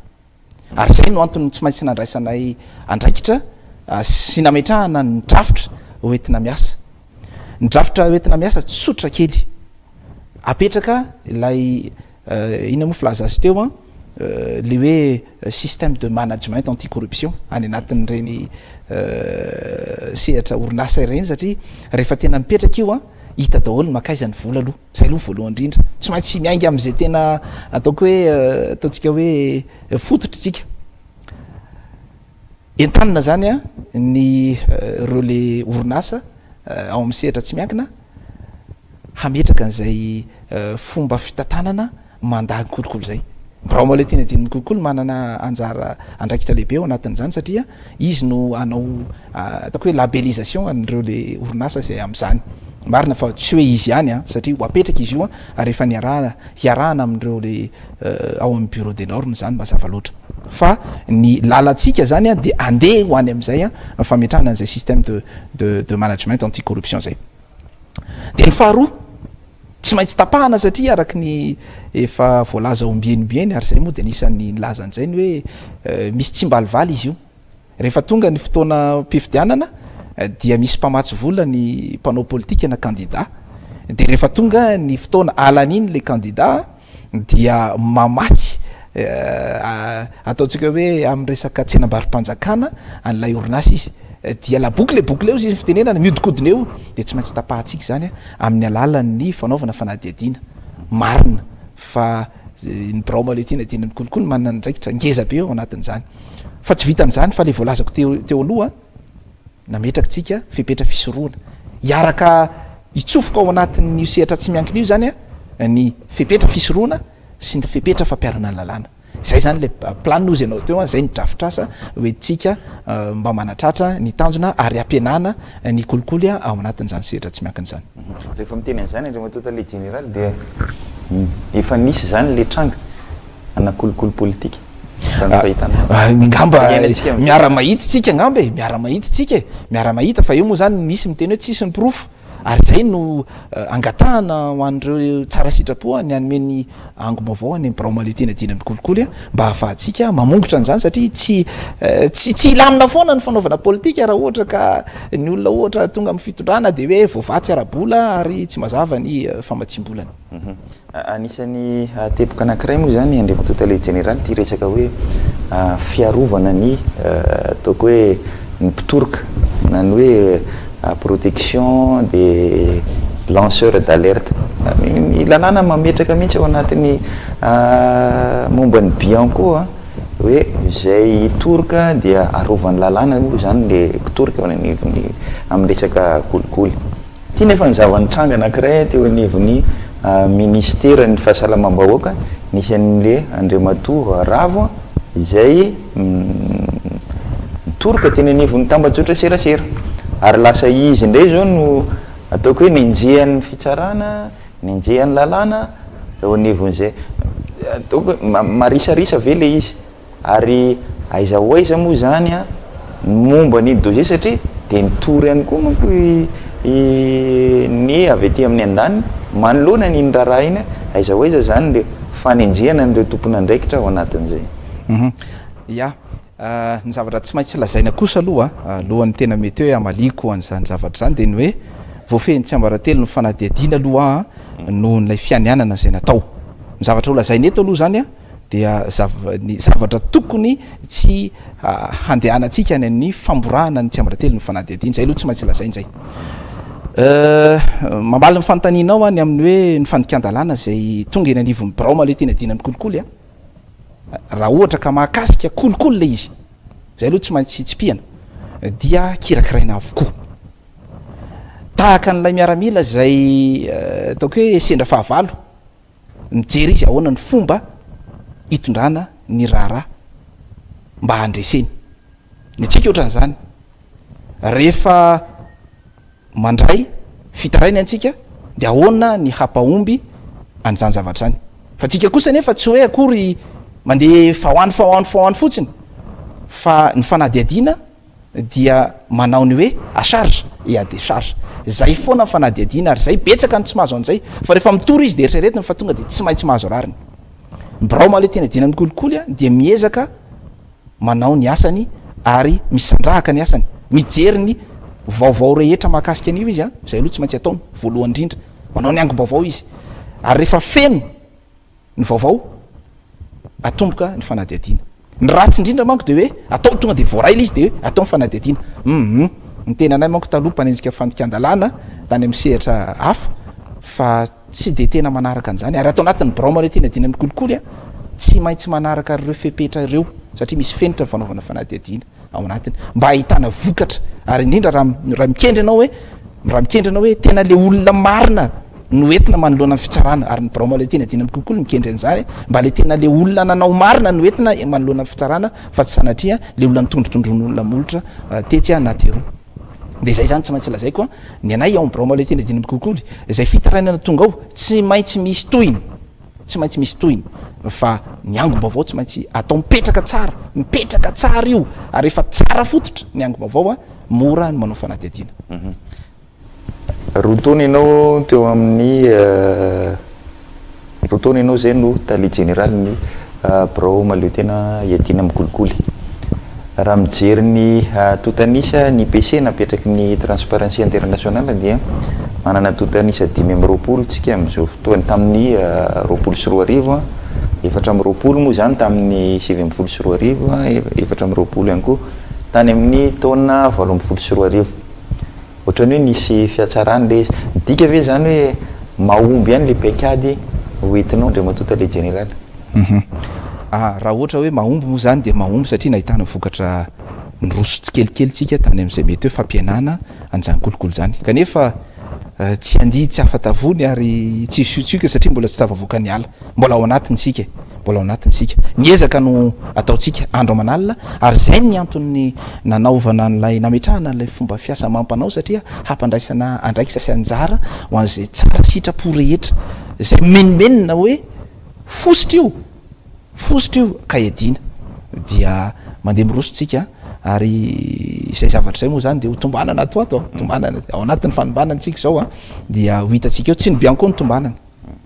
ary zay no antony tsy maintsy nandraisanay andraikitra sy nametrahana ny drafitra hoentina miasa ny drafitra hoentina miasa tsotra kely apetraka ilay ina moa filaza azy teo le hoe système de management anti-corruption any anatin'ireny sehatra orinasa ireny satria rehefa tena mipetraka io hita daholo makaizany vola aloha zay aloha voalohany indrindra tsy maintsy miainga am'izay tena ataoko hoe ataontsika hoe fototra tsika entanina zany ny reo le orinasa ao amin'ny sehatra tsy miankina hametraka an'izay fomba fitantanana mandany kolikoly zay bromale tena diny kolikoly manana anjara andraikitra lehibe ao anatin'zany satria izy no anao ataoko hoe labellisation an'ireo le orinasa zay am'zany marina fa tsy hoe izy ihany satria ho apetraka izy io ary efa hiarahana amin'ireo le ao amin'ny bureau des normes zany mazava loatra fa ny lalatsika zany de andeha ho any am'izay fametrahana an'izay système de management anti-corruption zay de ny faharoa tsy maintsy tapahana satria araky ny efa voalaza ombienibieny ary zay moa de nisan'ny nilazan'zay ny hoe misy tsy mbalivaly izy io rehefa tonga ny fotoana mpifidianana dia misy mpamatsy vola ny mpanao politika na candidat de rehefa tonga ny fotoana alan'iny le candidat dia mamatsy ataontsika hoe amin'ny resaka tsenam-barim-panjakana an'ilay orinasa izy dia la boucle eo izy fitenenana miodikodina eo de tsy maintsy tapahatsika zany amin'ny alalan'ny fanaovana fanadihadiana marina fa ny braomaletina dinany kolokolo manana ndraikitra ngeza be eo anatin'zany fa tsy vitan'zany fa le voalazako teo aloha nametraka tsika fipetra fisoroana iaraka itsofoka ao anatin'ny sehatra tsy miankina io zany ny fipetra fisoroana sy ny fipetra fampiarana ny lalàna zay zany le planozy ianao teo zay nidrafitrasa hoe tsika mba manatratra ny tanjona ary ampianana ny kolikoly ao anatin'zany sehatra tsy miankina zany rehefa miteny an'izany andriamatota le général dia efa nisy zany le tranga ana kolikoly politika ngamba miara-mahity tsika ngamba e miara-mahity tsika e miara-mahita fa io moa zany misy miteny hoe tsisy ny pirofo ary zay no angatahana ho an'ireo tsara sitrapoa ny anomeny angomaavao any braomaletina dinany kolikoly mba hahafahatsika mamongotra an'izany satria tsy ilamina foana ny fanaovana politika raha ohatra ka ny olona ohatra tonga amin'ny fitondrana de hoe voavatsy ara-bola ary tsy mazava ny famatsim-bolany anisan'ny tepoka anankiray moa zany andriamatota le général ty resaka hoe fiarovana ny ataoko hoe ny mpitoroka na ny hoe protection des lanceurs d'alerte ny lalàna mametraka mihitsy ao anatin'ny momba ny bianco hoe zay toroka dia arovany lalàna moa zany le mpitoroka ao anivony amin'ny resaka kolikoly ty nefa ny zavanitranga anankiray teo anivony ministera ny fahasalamam-bahoaka nisy an'le andriamatoa ravo izay mitoroka teny anivony tambajotra serasera ary lasa izy indray zao no ataoko hoe nenjehan'ny fitsarana nenjehan'ny lalàna eo anivon'zay ataoko hoe marisarisa ve le izy ary aiza ho aiza moa zany momba ny dossier satria de nitory ihany koa manko ny avy aty amin'ny an-daniny manoloana ny raha iny aiza ho aiza zany le fanenjehana n'ireo tompona andraikitra ao anatin'zay ya ny zavatra tsy maintsy lazaina kosa aloha alohan'ny tena mety hoe amaliko an'izany zavatra zany de ny hoe voafehny tsy ambaratelo ny fanadihadiana aloha noho n'lay fianianana zay natao ny zavatra ho lazaina eto aloha zany dia ny zavatra tokony tsy handehanantsika any amin'ny famborahana ny tsy ambaratelo ny fanadihadiana zay aloha tsy maintsy lazainy zay mambaly ny fanontanianao any amin'ny hoe ny fandikan-dalàna zay tonga eny anivon'ny braomaletina dinany kolikoly raha ohatra ka mahakasika kolikoly le izy zay aloha tsy maintsy tsipihana dia kirakiraina avokoa tahaka n'lay miaramila zay ataoko hoe sendra fahavalo mijery izy ahoana ny fomba hitondrana ny raharaha mba handreseny ny tsika ohatran'zany rehefa mandray fitarainy antsika de ahoana ny hampahomby an'izany zavatra zany fa tsika kosa nefa tsy hoe akory mandeha fahoany fotsiny fa ny fanadihadiana dia manao ny hoe acharge et à décharge zay foana ny fanadihadiana ary zay betsaka ny tsy mahazo an'izay fa rehefa mitory izy de eritreretiny fa tonga de tsy maintsy mahazo rariny ny braomaletina dinany kolikoly dia miezaka manao ny asany ary misandrahaka ny asany mijery ny vaovao rehetra mahakasika an'io izy zay aloha tsy maintsy ataony voalohany indrindra manao ny angom-baovao izy ary rehefa feno ny vaovao atomboka ny fanadihadiana ny ratsy indrindra manko de hoe atao tonga de voaraila izy de hoe atao ny fanadihadiana ny tena anay manko taloha mpanenjika fandikan-dalàna tany amin'ny sehatra hafa fa tsy de tena manaraka an'izany ary atao anatin'ny braomaletina dinany kolikoly tsy maintsy manaraka reo fepetra ireo satria misy fenitra ny fanaovana fanadihadiana ao anatiny mba ahitana vokatra ary indrindra raha mikendry anao hoe tena le olona marina no entina manoloana ny fitsarana ary ny braomaletina dinany kolikoly mikendry an'izany mba le tena le olona nanao marina no entina manoloana ny fitsarana fa tsy sanatria le olona nitondrotondron'olona molotra tetsy nateroa de zay zany tsy maintsy lazaiko ny anay ao braomaletina dinany kolikoly zay fitarainana tonga ao tsy maintsy misy tohiny fa ny angom-baovao tsy maintsy atao mipetraka tsara io ary efa tsara fototra ny angom-baovao mora ny manao fanadihadiana rotaona ianao teo amin'ny rotaona ianao zay no tali général ny braomaletina iadina amin'ny kolikoly raha mijery ny totanisa ny PC napetraky ny Transparency International dia manana totanisa 520 tsika amin'izao fotoany tamin'ny 24 420 moa zany tamin'ny 74 420 ihany koa tany amin'ny taona 24 ohatrany hoe nisy fiatsarany le dika ve zany hoe mahomby ihany le paikady hoentinao ndre matota le général. Raha ohatra hoe mahomby moa zany dia mahomby satria nahitana vokatra nroso tsikelikely tsika tany amin'izay mety hoe fampianana an'izany kolokolo zany kanefa tsy andihy tsy afatavony ary tsy siotsika satria mbola tsy tavavoaka ny ala mbola ao anatintsika niezaka no ataotsika andro amanalina ary zay ny antony nanaovana n'lay nametrahana n'lay fomba fiasa mampanao satria hampandraisana andraiky sasy anjara ho an'izay tsara sitrapo rehetra zay menomenina hoe fositra io ka edina dia mandeha mirosotsika ary izay zavatra zay moa zany de ho tombanana ato tombanana ao anatin'ny fanombanantsika zao dia ho hitatsika eo tsy ny bianco ny tombanana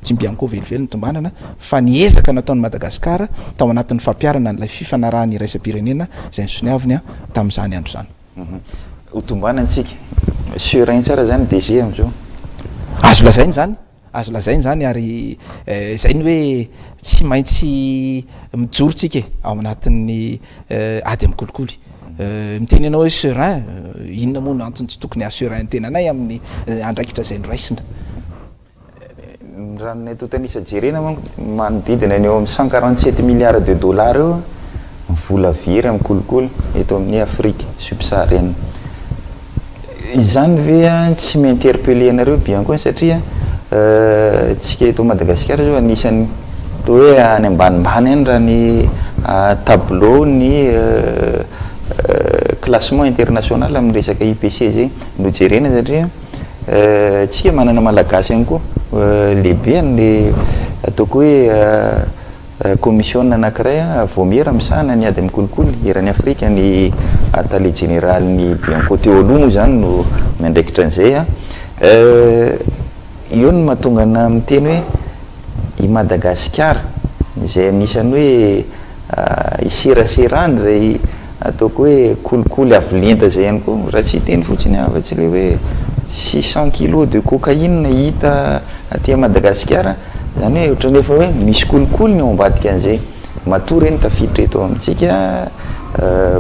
tsy bianco velively ny tombanana fa niezaka nataon'ny Madagasikara tao anatin'ny fampiarana n'lay fifanarahany iraisam-pirenena zay ny soniaviny tamin'izany andro zany ho tombanantsika serein tsara zany DG am'izao azo lazainy zany ary zay ny hoe tsy maintsy mijorotsika ao anatin'ny ady amin'ny kolikoly miteny anao hoe serein inona moa no antony tsy tokony serein ny tenanay amin'ny andraikitra zay noraisina raha ny totanisa jerena manodidina ny eo amin'ny 147 milliards de dollars eo vola very amin'ny kolikoly eto amin'ny Afrique subsaharienne izany ve tsy mi-interpeller anareo bianco satria tsika eto Madagasikara zao anisan'ny to hoe any ambanimbany any raha ny tableau ny classement international amin'ny resaka IPC zay no jerena satria tsika manana malagasy ihany koa lehibe an'le ataoko hoe commission anankiray vomiera misahana ny ady amin'ny kolikoly eran'ny Afrika ny tale général ny bianco teo aloha moa zany no mandraikitra an'izay io no mahatonga na miteny hoe i Madagasikara zay anisany hoe iseraserany zay ataoko hoe kolikoly avolenta zay ihany koa raha tsy teny fotsiny afa-tsy le hoe 600 kilos de cocaïne hita aty Madagasikara zany hoe ohatrany efa hoe misy kolikoly ny ao ambadika an'izay matoa reny tafiditra eto amintsika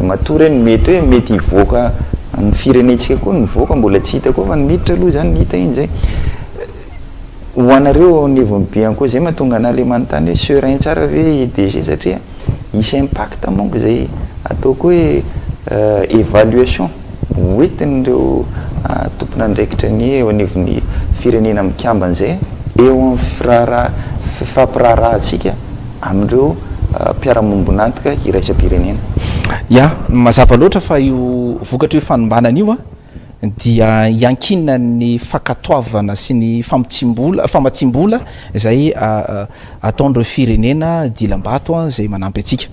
matoa reny mety hoe mety hivoaka ny firenentsika koa nivoaka mbola tsy hita koa fa nimiditra aloha zany ny hita iny zay ho anareo niveau bianco zay mahatonga anale manontany hoe serein tsara ve DG satria isy impact monko zay ataoko hoe évaluation hoentin'ireo tompona andraikitra ny eo anivon'ny firenena mikambana zay eo amin'ny fampiraharahantsika amin'ireo mpiara-mombonantika iraisam-pirenena mazava loatra fa io vokatra io fanombanana io dia iankinna ny fakatoavana sy ny famatsimbola zay ataon'ireo firenena dilam-bato zay manampy atsika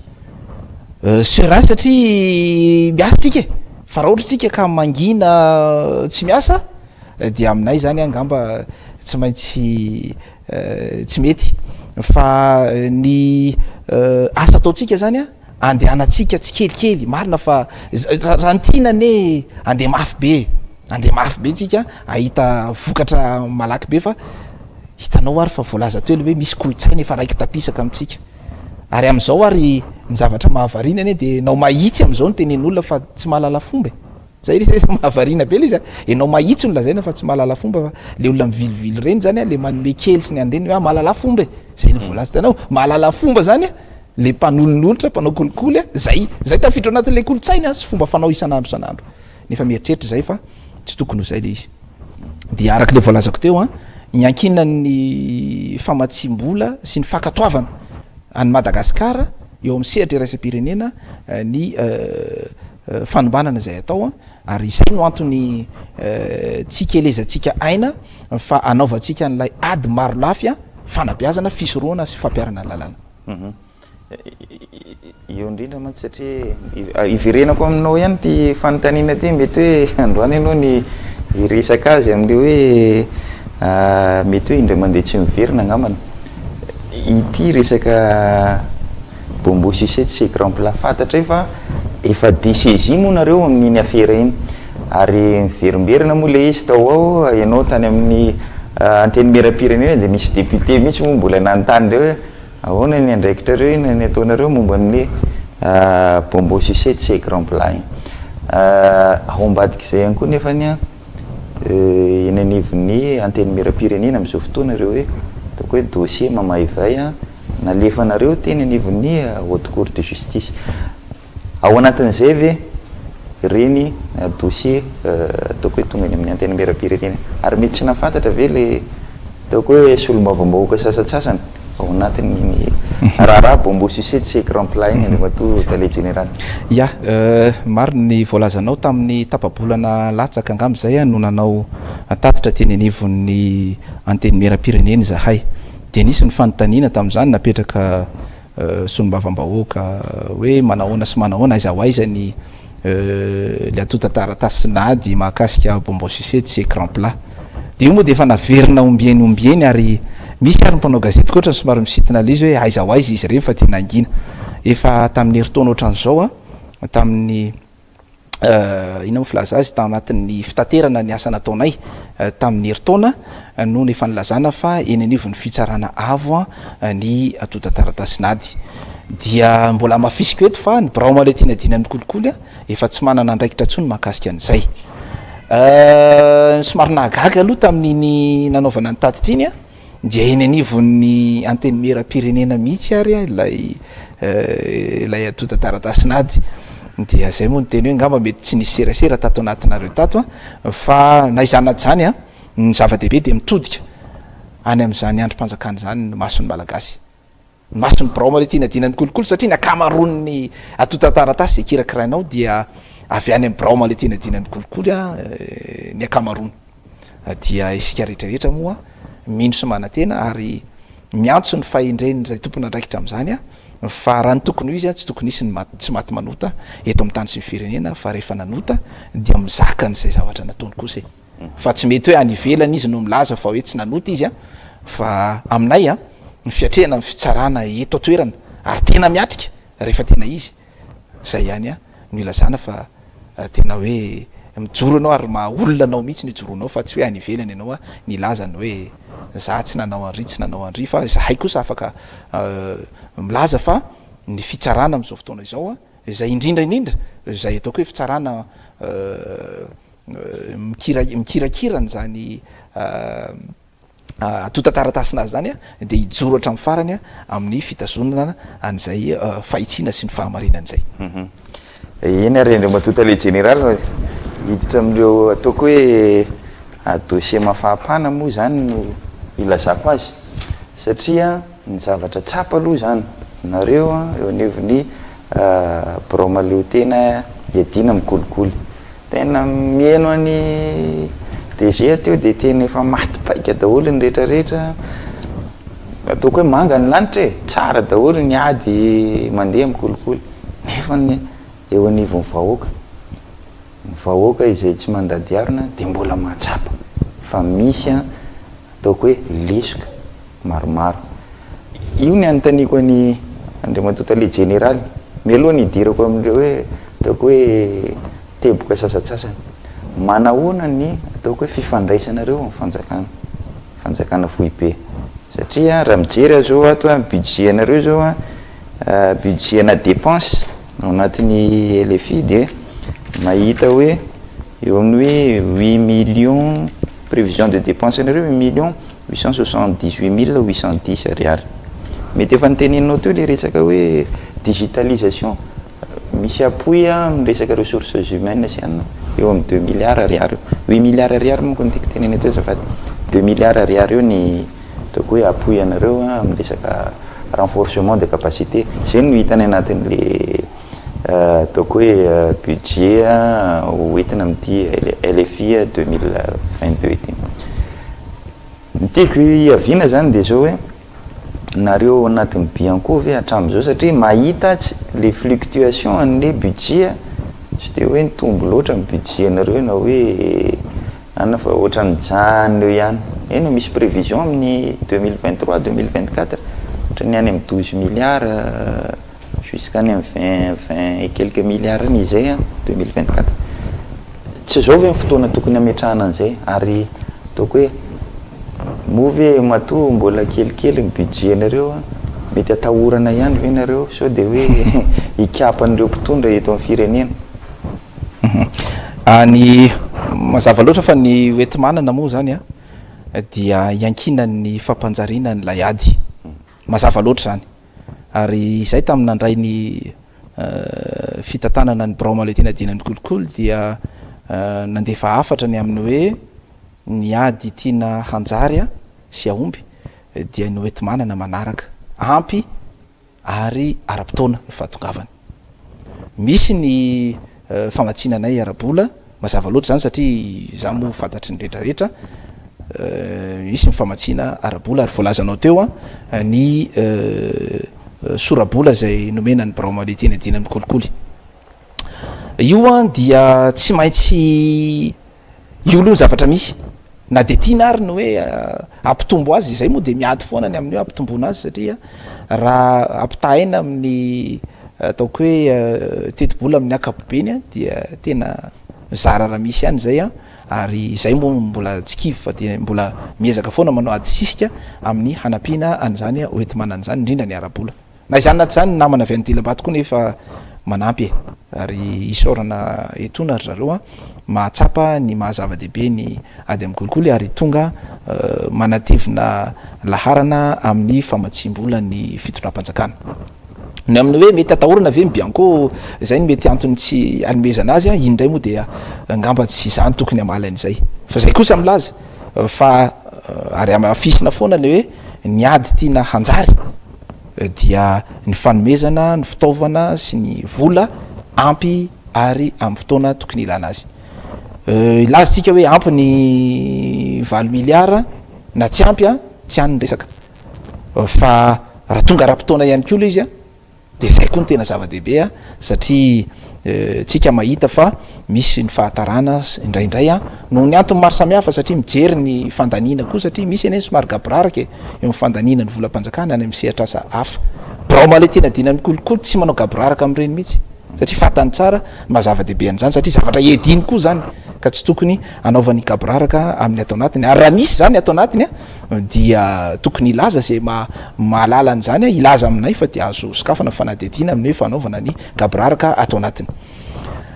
serein satria miasa tsika fa raha ohatra tsika ka mangina tsy miasa dia aminay zany angamba tsy maintsy tsy mety fa ny asa ataotsika zany andehanatsika tsy kelikely marina fa raha ntinane andeha mafy be tsika ahita vokatra malaky be fa hitanao ary fa voalaza teo le hoe misy kolotsaina efa raiky tapisaka amitsika ary am'izao ary ny zavatra mahavarina ane de nao mahitsy am'izao no tenen'olona fa tsy mahalala fomba zay mahavarina be le izy enao mahitsy no lazaina fa tsy mahalala fomba fa le olona mivilivily reny zany le manome kely sy ny andeny hoe mahalala fomba zay ny voalaza tanao mahalala fomba zany le mpanolonolotra mpanao kolikoly zay tafiditra anatin'le kolotsaina sy fomba fanao isan'andro nefa mieritreritra zay fa tsy tokony ho zay le izy dia araka le voalazako teo nyankinna ny famatsimbola sy ny fakatoavana any Madagasikara eo amin'ny sehatra iraisam-pirenena ny fanombanana zay atao ary izay no antony tsika elezatsika aina fa anaovantsika n'lay ady maro lafy fanabeazana fisoroana sy fampiarana lalàna io indrindra mantsy satria iverenako aminao ihany ty fanontaniana ty mety hoe androany ianao ny iresaka azy am'le hoe mety hoe indray mandeha tsy miverina angambana ity resaka bombo sucette c'est grand plat fantatra fa efa disezi moa nareo amin'iny afera iny ary miverimberina moa le izy tao ao ianao tany amin'ny anteny mera-pirenena de nisy député mihitsy moa mbola nanontany reo hoe ahoana ny andraikitra reo iny ny ataonareo momba amin'ny bombo sucette sy grand plat iny ao ambadika izay ihany koa nefany eny anivon'ny anteny mera-pirenena amin'izao fotoana reo hoe ataoko hoe dossier mamaivay nalefanareo teny anivon'ny haute cour de justice ao anatin'izay ve reny dossier ataoko hoe tonga ny amin'ny anteny mera-pirenena ary mety tsy nafantatra ve le ataoko hoe solombavambahoaka sasatsasany ao anatin'iny raharaha bombo sucette sy grand plat iny any mato tale général ya maro ny voalazanao tamin'ny tapabolana latsaka angambizay no nanao tatitra teny anivon'ny anteny mera-pirenena zahay de nisy ny fanontaniana tamin'izany napetraka solombavambahoaka hoe manahoana sy manahoana aiza ho aizany le atota taratasy nady mahakasika bombo sucette sy grand plat de io moa de efa naverina ombieny ary misy ary mpanao gazety koa oatra ny somary misitina le izy hoe aiza ho aiza izy reny fa tena angina efa tamin'ny heritaona ohatran'izao tamin'ny ina mo filaza azy tanatin'ny fitaterana ny asa nataonay tamin'ny heritaona no ny efa nilazana fa eny anivon'ny fitsarana avo ny atota taratasy nady dia mbola mafisika eto fa ny braoma le tena dinany kolikoly efa tsy manana andraikitra tsony mahakasika an'izay somary nahagaga aloha tamin'iny nanaovana ny tatitra iny dia eny anivon'ny anteny mera-pirenena mihitsy ary lay atota taratasy nady dia zay moa ny teny hoe ngamba mety tsy nisy serasera tato anatinareo tato fa naizanat zany ny zava-dehibe de mitodika any amin'izany androm-panjakana zany mason'ny malagasy mason'ny braoma le tiana dinany kolikoly satria ny akamaron'ny atota taratasy kirakirainao dia avy any amin'ny braoma le tena dinany kolikoly ny akamarony dia isika rehetrarehetra moa mino sy manantena ary miantso ny fahendreny zay tompony andraikitra am'izany fa raha ny tokony ho izy tsy tokony isy tsy maty manota eto amin'ny tany sy mifirenena fa rehefa nanota dia mizaka n'izay zavatra nataony kosa fa tsy mety hoe anivelana izy no milaza fa hoe tsy nanota izy fa aminay ny fiatrehana ny fitsarana eto atoerana ary tena miatrika rehefa tena izy zay ihany no ilazana fa tena hoe mijoro anao ary mahaolona anao mihitsy nijoroanao fa tsy hoe anivelana ianao nilazany hoe za tsy nanao anry tsy nanao andry fa zahay kosa afaka milaza fa ny fitsarana am'izao fotoana izao zay indrindraindrindra zay ataoko hoe fitsarana mikirakirany zany atota taratasinazy zany de hijoro hatramin'ny farany amin'ny fitazonana an'izay fahitsina sy ny fahamarinan'izay eny ary andre matota le général hiditra am'ireo ataoko hoe dossier mafahapana moa zany no ilazako azy satria ny zavatra tsapa aloha zany nareo eo anivon'ny braoma leo tena iadina mikolikoly tena mieno any DG teo de tena efa matypaika daholo ny rehetrarehetra ataoko hoe manga ny lanitra tsara daholo ny ady mandeha mikolikoly nefa ny eo anivon'ny vahoaka ny vahoaka izay tsy mandady arina de mbola mahatsapa fa misy ataoko hoe lesoka maromaro io ny anontaniko any andriamatota le général mialoha ny idirako amindreo hoe ataoko hoe teboka sasatsasany manahoana ny ataoko hoe fifandraisanareo amin'ny fanjakana foibe satria raha mijery zao ato budget anareo zao budget na dépense ao anatin'ny LFI de mahita hoe eo amin'ny hoe 8 millions prévision de dépense anareo 8,878,810 ariary mety efa nyteneninao teo le resaka hoe digitalisation misy apoy miresaka ressources humaines sy anao eo amin'ny 2 milliards ariary 8 milliards ariary monko nytiako teneny teo zafady 2 milliards ariary eo ny ataoko hoe apoy anareo miresaka renforcement de capacité zay no hitany anatin'le ataoko hoe budget hoentina amity LFI 2022 ity nytiako iavina zany de zao hoe nareo anatin'ny bianco ve hatramin'izao satria mahita les fluctuations an'le budget tsy de hoe nitombo loatra ny budget nareo na hoe ana fa ohatran'ny jany eo ihany eny misy prévision amin'ny 2023 2024 ohatrany any amin'ny 12 milliards juskany am 20 et quelques milliards nizay a 2024 tsy zao ve fotoana tokony ametrahana an'izay ary taoko hoe movie matoa mbola kelikely ny budget nareo a mety atahorana ihany ve nareo sao de hoe ikapan'ireo mpitondra eto amin'ny firenena any mazava loatra fa ny oetimanana moa zany a dia iankinan'ny fampanjariana ny lay ady mazava loatra zany ary izay tamin'ny nandray ny fitantanana ny Braumale tena dinany kolokolo dia nandefa afatra ny amin'ny hoe ny ady tiana hanjary a sy aomby dia ny oetimanana manaraka ampy ary ara-potoana ny fahatongavany misy ny famatsinanay ara-bola mazava loatra zany satria za mo fantatry ny rehetrarehetra misy ny famatsina ara-bola ary voalazanao teo a ny sorabola zay nomena ny Braumale tena dina amin'ny kolikoly io a dia tsy maintsy io aloha zavatra misy na de tiana ary ny hoe ampitombo azy zay moa de miady foana ny amin'ny hoe ampitomboana azy satria raha ampitahaina amin'ny ataoko hoe tetibola amin'ny akapobeny a dia tena zara raha misy ihany zay a ary zay moa mbola tsy kivy fa de mbola miezaka foana manao ady sisika amin'ny hanampiana an'izany a oetimanana zany indrindra ny ara-bola na izany naty zany namana avy an'nydilam-bato koa nefa manampy ary isaorana etona ry zareo a mahatsapa ny mahazava-dehibe ny ady amin'ny kolikoly ary tonga manatevina laharana amin'ny famatsim-bola ny fitondram-panjakana ny amin'ny hoe mety atahorana ve mibianko zay ny mety antony tsy anomezana azy a indray moa dia ngamba tsy zany tokony amaly an'izay fa zay kosa milaza fa ary afisina foana le hoe ny ady tiana hanjary dia ny fanomezana ny fitaovana sy ny vola ampy ary amin'ny fotoana tokony ilana azy ilazantsika hoe ampy ny 20 milliards na tsy ampy a tsy any ny resaka fa raha tonga raha-potoana ihany koa lo izy a de zay koa ny tena zava-dehibe a satria tsika mahita fa misy ny fahatarana indraindray a noho ny antony maro samihafa satria mijery ny fandanina koa satria misy eny somary gabraraka eo amin'ny fandanina ny volam-panjakana any amin'ny sehatra asa hafa Braumale tena dina amin'ny kolikoly tsy manao gabraraka amin'ireny mihitsy satria fatany tsara mazava-dehibe an'izany satria zavatra ediny koa zany ka tsy tokony anaovany gabraraka amin'ny atao anatiny ary raha misy zany atao anatiny a dia tokony ilaza zay mahalala an'izany a ilaza aminay fa de azo sokafana fanadidina amin'ny hoe fanaovana ny gabraraka atao anatiny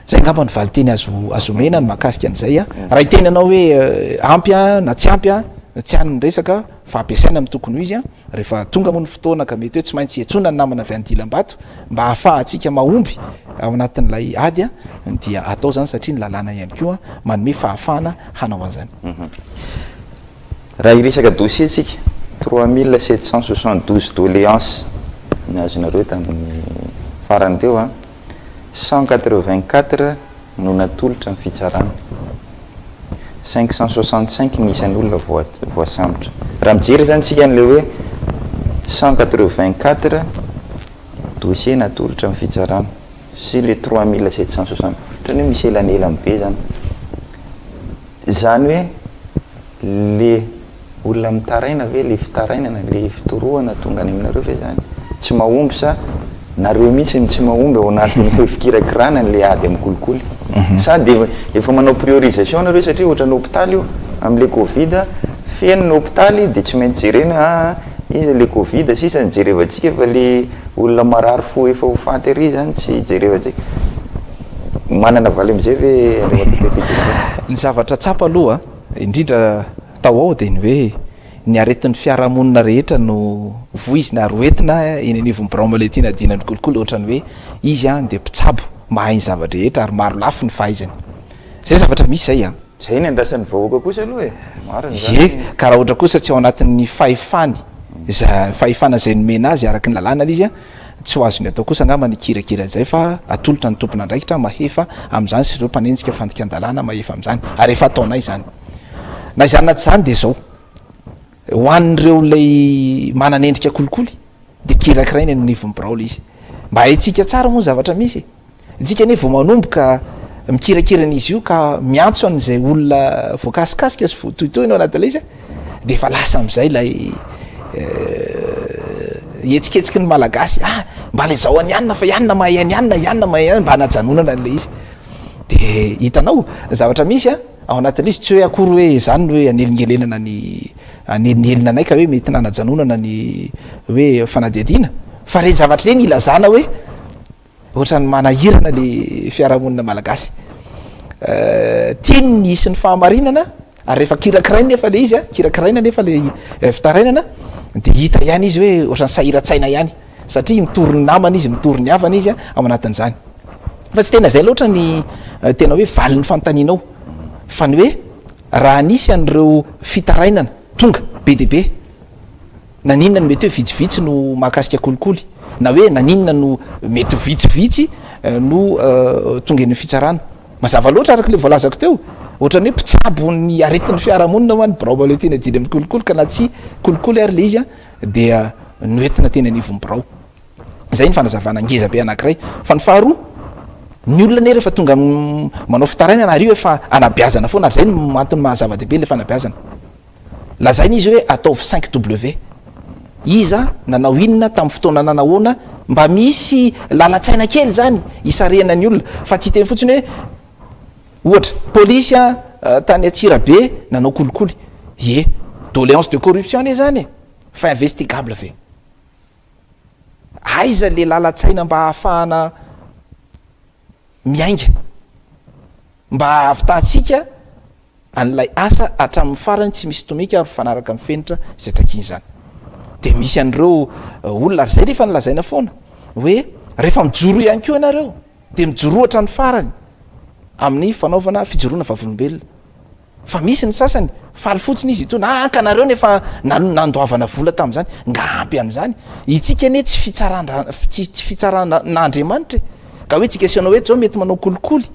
zay ngamba ny valiteny azo mena ny mahakasika an'izay a raha itenanao hoe ampy a na tsy ampy a tsy any ny resaka fa ampiasaina amin'ny tokony ho izy a rehefa tonga moa ny fotoana ka mety hoe tsy maintsy etsona ny namana avy andilam-bato mba hahafahantsika mahomby ao anatin'ilay ady a dia atao zany satria ny lalàna ihany koa manome fahafahana hanao an'izany raha iresaka dossier tsika 3772 doléance nazonareo tamin'ny farany teo a 184 no natolotra ny fitsarana 565 nisan'ny olona voasambotra raha mijery zany tsika n'le hoe 184 dossier natolotra ny fitsarana sy le 3760 ohatrany hoe misy elanelany be zany zany hoe le olona mitaraina ve le fitarainana le fitoroana tonga any aminareo ve zany tsy mahomby sa nareo mihitsy ny tsy mahomby ao anatin'le fikirakirana le ady amin'ny kolikoly sady efa manao priorisation nareo satria ohatra ny hôpitaly io am'le covid feno ny hôpitaly de tsy maintsy jerena izy le covid sisa ny jerevantsika fa le olona marary fo efa ho faty ary zany tsy jerevantsika manana valy am'izay ve ny zavatra tsapa aloha indrindra tao ao de ny hoe ny aretin'ny fiarahamonina rehetra no voizina ary oentina eny anivon'ny Braumale ty na dinany kolikoly ohatrany hoe izy a de mpitsabo mahay ny zavatra rehetra ary maro lafo ny fahaizany zay zavatra misy zay a zay ny andrasan'ny vahoaka kosa aloha e mariny e ka raha ohatra kosa tsy ao anatin'ny fahefany fahefana zay nomena azy araky ny lalàna izy a tsy ho azony atao kosa angamba nikirakira zay fa atolotra ny tompona andraikitra mahefa am'izany sy ireo mpanenjika fandikan-dalàna mahefa am'izany ary efa ataonay zany na izany naty zany de zao hoan'ireo lay mananendrika kolikoly de kirakirainy ny nivon'ny Braumale izy mba haitsika tsara moa zavatra misy itsika ane vo manomboka mikirakirana izy io ka miantso an'izay olona voakasikasika sy votoitoina ao anatin'lay izy a de efa lasa am'izay lay etsiketsiky ny malagasy mba le zao any anina fa ianina mahay any anina ianina mahay any mba hanajanonana an'le izy de hitanao zavatra misy a ao anatin'le izy tsy hoe akory hoe zany hoe anelingeleana ny anelina anay ka hoe mety nanajanonana ny hoe fanadihadiana fa reny zavatra reny ilazana hoe ohatrany manahirana le fiarahamonina malagasy tiany ny isy ny fahamarinana ary rehefa kirakirainy nefa le izy a kirakiraina nefa le fitarainana de hita ihany izy hoe ohatrany sahiratsaina ihany satria mitorony namana izy mitorony havana izy a ao anatin'izany fa tsy tena zay loatra ny tena hoe valin'ny fanontanianao fa ny hoe raha nisy an'ireo fitarainana tonga be de be naninona no mety hoe vitsivitsy no mahakasika kolikoly na hoe naninona no mety vitsivitsy no tonga eny fitsarana mazava loatra araka le voalazako teo ohatrany hoe mpitsabo ny aretin'ny fiarahamonina hoany birao le tena dily amin'ny kolikoly ka na tsy kolikoly ary le izy a dia noentina tena nivon'ny birao zay ny fanazavana ngeza be anankiray fa ny faharoa ny olona ne rehefa tonga manao fitarainana ary io efa anabiazana foana ary zay ny mantony mahazava-dehibe le fanabiazana lazainy izy hoe ataovy 5W iza nanao inona tamin'ny fotoana nanahoana mba misy lalatsaina kely zany isarena ny olona fa tsy teny fotsiny hoe ohatra polisy a tany Atsirabe nanao kolikoly ye doléance de corruption ne zany fa investigable ve aiza le lalatsaina mba hahafahana miainga mba avitatsika an'lay asa hatramin'ny farany tsy misy tomika ary fanaraka amin'ny fenitra zay takiny zany de misy an'ireo olona ary zay rehefa nylazaina foana hoe rehefa mijoro ihany ko ianareo de mijoro ohatra ny farany amin'ny fanaovana fijoroana vavolombelona fa misy ny sasany faly fotsiny izy itona ankanareo nefa nandoavana vola tamin'izany ngampy am'izany itsika ane tsy fitsaran'Andriamanitra ka hoe tsika asianao hoe zao mety manao kolikoly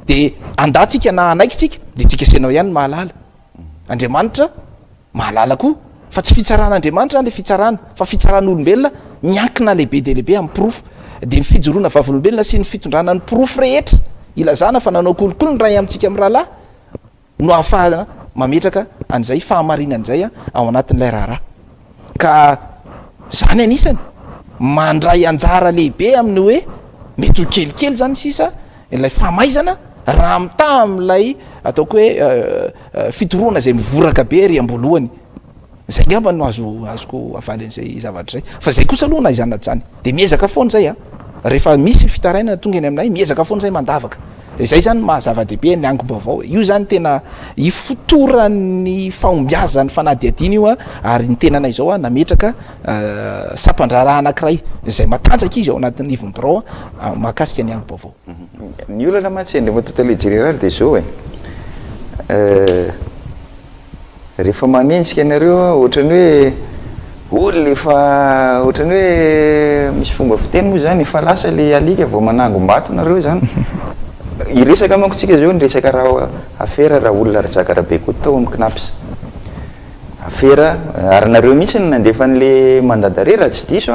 de andatsika na anaiky tsika de tsika asianao ihany mahalala Andriamanitra mahalala koa fa tsy fitsaran'Andriamanitra le fitsarana fa fitsaran'olombelona miankina lehibe de lehibe amin'ny porofo de ny fijoroana vavolombelona sy ny fitondrana ny porofo rehetra ilazana fa nanao kolikoly ny ray amintsika amin'ny rahalahy no ahafahana mametraka an'izay fahamarinan'izay a ao anatin'ilay raharaha ka zany anisany mandray anjara lehibe amin'ny hoe mety ho kelikely zany sisa ilay famaizana raha mita am'ilay ataoko hoe fitoroana zay mivoraka be ry ambolohany zay ngamba no azoko avaly an'izay zavatra zay fa zay kosa aloha na izany naty zany de miezaka foana zay a rehefa misy fitarainana tonga eny aminay miezaka foana zay mandavaka zay zany mahazava-dehibe ny angom-baovao io zany tena ifotoran'ny fahombiazany fanadihadiana io a ary ny tenanay zao a nametraka sampandraraha anankiray zay matanjaka izy ao anatin'ny ivon'ny birao a mahakasika ny angom-baovao ny olana matsy le matotale général de zao rehefa manenjika ianareo ohatrany hoe olona efa ohatrany hoe misy fomba fiteny moa zany efa lasa le alika vao manangom-bato nareo zany iresaka manko tsika zao nyresaka raha afera raha olona razaka raha be koa tao amin'ny knaps afera ary nareo mihitsy ny nandefa n'le mandadare raha tsy diso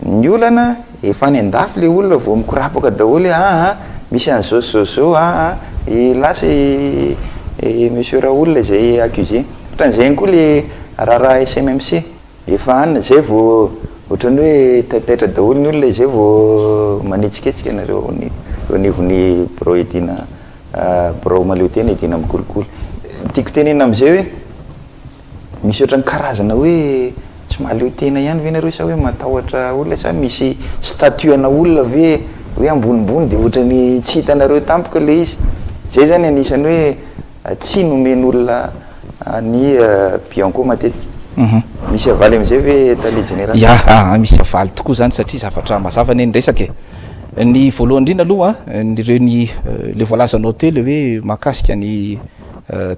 ny olana efa ny andafy le olona vao mikorapaka daholo misy an'zao zao lasa monsieur raha olona zay accusé ohatran'izay koa le raha SMMC efa anina zay vao ohatrany hoe taitaitra daholo ny olona zay vao manetsiketsika nareo nivon'ny birao edina birao maleo tena edina amin'ny kolikoly tiako tenena am'izay hoe misy ohatrany karazana hoe tsy mahaleo tena ihany ve nareo sa hoe matahotra olona sa misy statuena olona ve hoe ambonimbony de ohatrany tsy hitanareo tampoka le izy zay zany anisany hoe tsy nomen'olona ny bianco matetika misy avaly am'izay ve tale général ya misy avaly tokoa zany satria zavatra mazava ny resaka ny voalohany indrindra aloha nireo ny le voalazanao teo le hoe mahakasika ny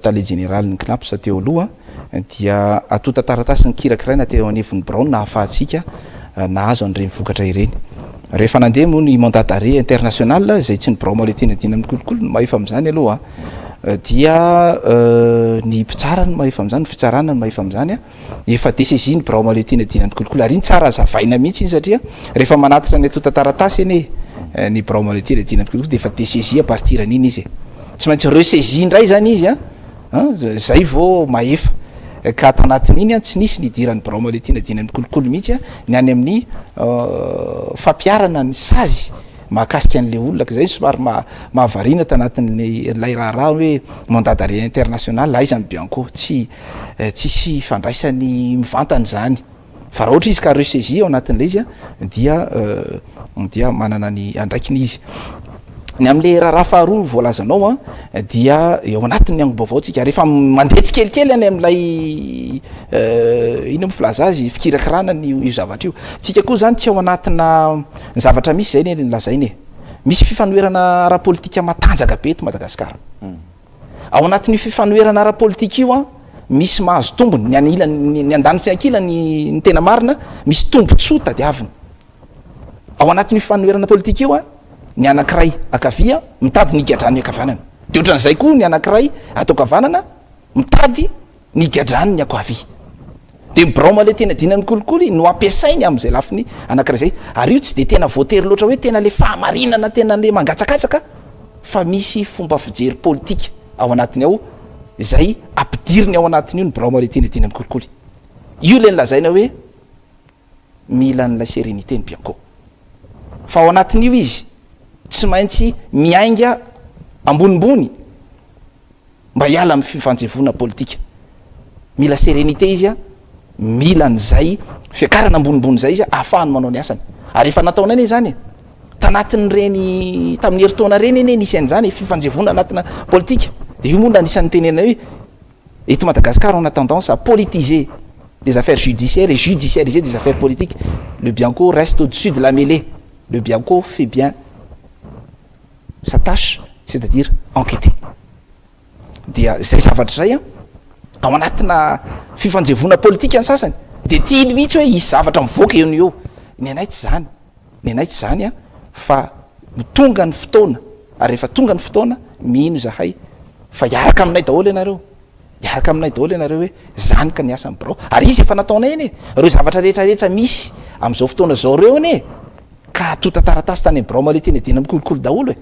tale général ny knaps teo aloha dia atota taratasy ny kirakiraina teo anivon'ny birao nahafahatsika nahazo an'ireny vokatra ireny rehefa nandeha moa ny mandat d'arrêt international zay tsy ny birao maletena dina amin'ny kolokolo no mahefa am'izany aloha dia ny mpitsara no mahefa am'izany ny fitsarana no mahefa am'izany a efa DCJ ny birao maletena dina amin'ny kolokolo ary iny tsara zavaina mihitsy iny satria rehefa manatitra ny atota taratasy eny ny birao maletena dina amin'ny kolokolo de efa DCJ à partir an'iny izy tsy maintsy ressaisi indray zany izy zay vao mahefa ka ato anatin'iny a tsy nisy nidirany bramolet tina dina ny kolokolo mihitsy a ny any amin'ny fampiarana ny sazy mahakasika an'le olona ka zay somary mahavarina tanatin'le lay raharaha hoe mandadare international aiza ny bianco tsisy fandraisany mivantany zany fa raha ohatra izy ka resaisie ao anatin'le izy a dia manana ny andraikiny izy ny am'le raharaha faharoa voalazanao a dia eo anatin'ny angom-baovao tsika rehefa mandeha tsikelikely any am'lay ino mo filaza azy fikirakirana io zavatra io tsika koa zany tsy ao anatina ny zavatra misy zay ny lazainy misy fifanoerana ara-politika matanjaka be eto Madagasikara ao anatin'io fifanoerana ara-politika io a misy mahazo tombony ny andanitsy ankila ny tena marina misy tombontsoa tadiaviny ao anatin'io fifanoerana politika io a ny anankiray akavia mitady nigadrany ny akavanana de ohatran'izay koa ny anankiray atao kavanana mitady nigadrany ny akoavia de braoma le tena dinany kolikoly no ampiasainy am'izay lafiny anankiray zay ary io tsy de tena voatery loatra hoe tena le fahamarinana tena le mangatsakatsaka fa misy fomba fijery politika ao anatiny ao zay ampidiriny ao anatin'io ny braoma le tena dinany kolikoly io le nylazaina hoe mila ny la sérénité ny bianco fa ao anatin'io izy tsy maintsy miainga ambonimbony mba hiala amin'ny fifanjevona politika mila sérénité izy a mila an'izay fiakarana ambonimbony zay izy a ahafahany manao ny asany ary efa nataona ane zany tanatin'ny reny tamin'ny heritaona reny ene nisy an'izany fifanjevona anatina politika de io moa na anisan'ny tenena hoe eto Madagasikara on a tendance à politiser les affaires judiciaires et judiciariser des affaires politiques le bianco reste au-dessus de la mêlée le bianco fait bien sa tâche c'est-à-dire enquêter dia zay zavatra zay a ao anatina fifanjevona politika ny sasany de tiany mihitsy hoe isy zavatra mivoaka eo ny eo ny anay tsy zany a fa tonga ny fotoana ary rehefa tonga ny fotoana mino zahay fa hiaraka aminay daholo ianareo hoe zany ka ny asa ny brao ary izy efa nataonay eny reo zavatra rehetrarehetra misy am'izao fotoana zao reo ene ka tota taratasy tany brao le tena dina mikolokolo daholo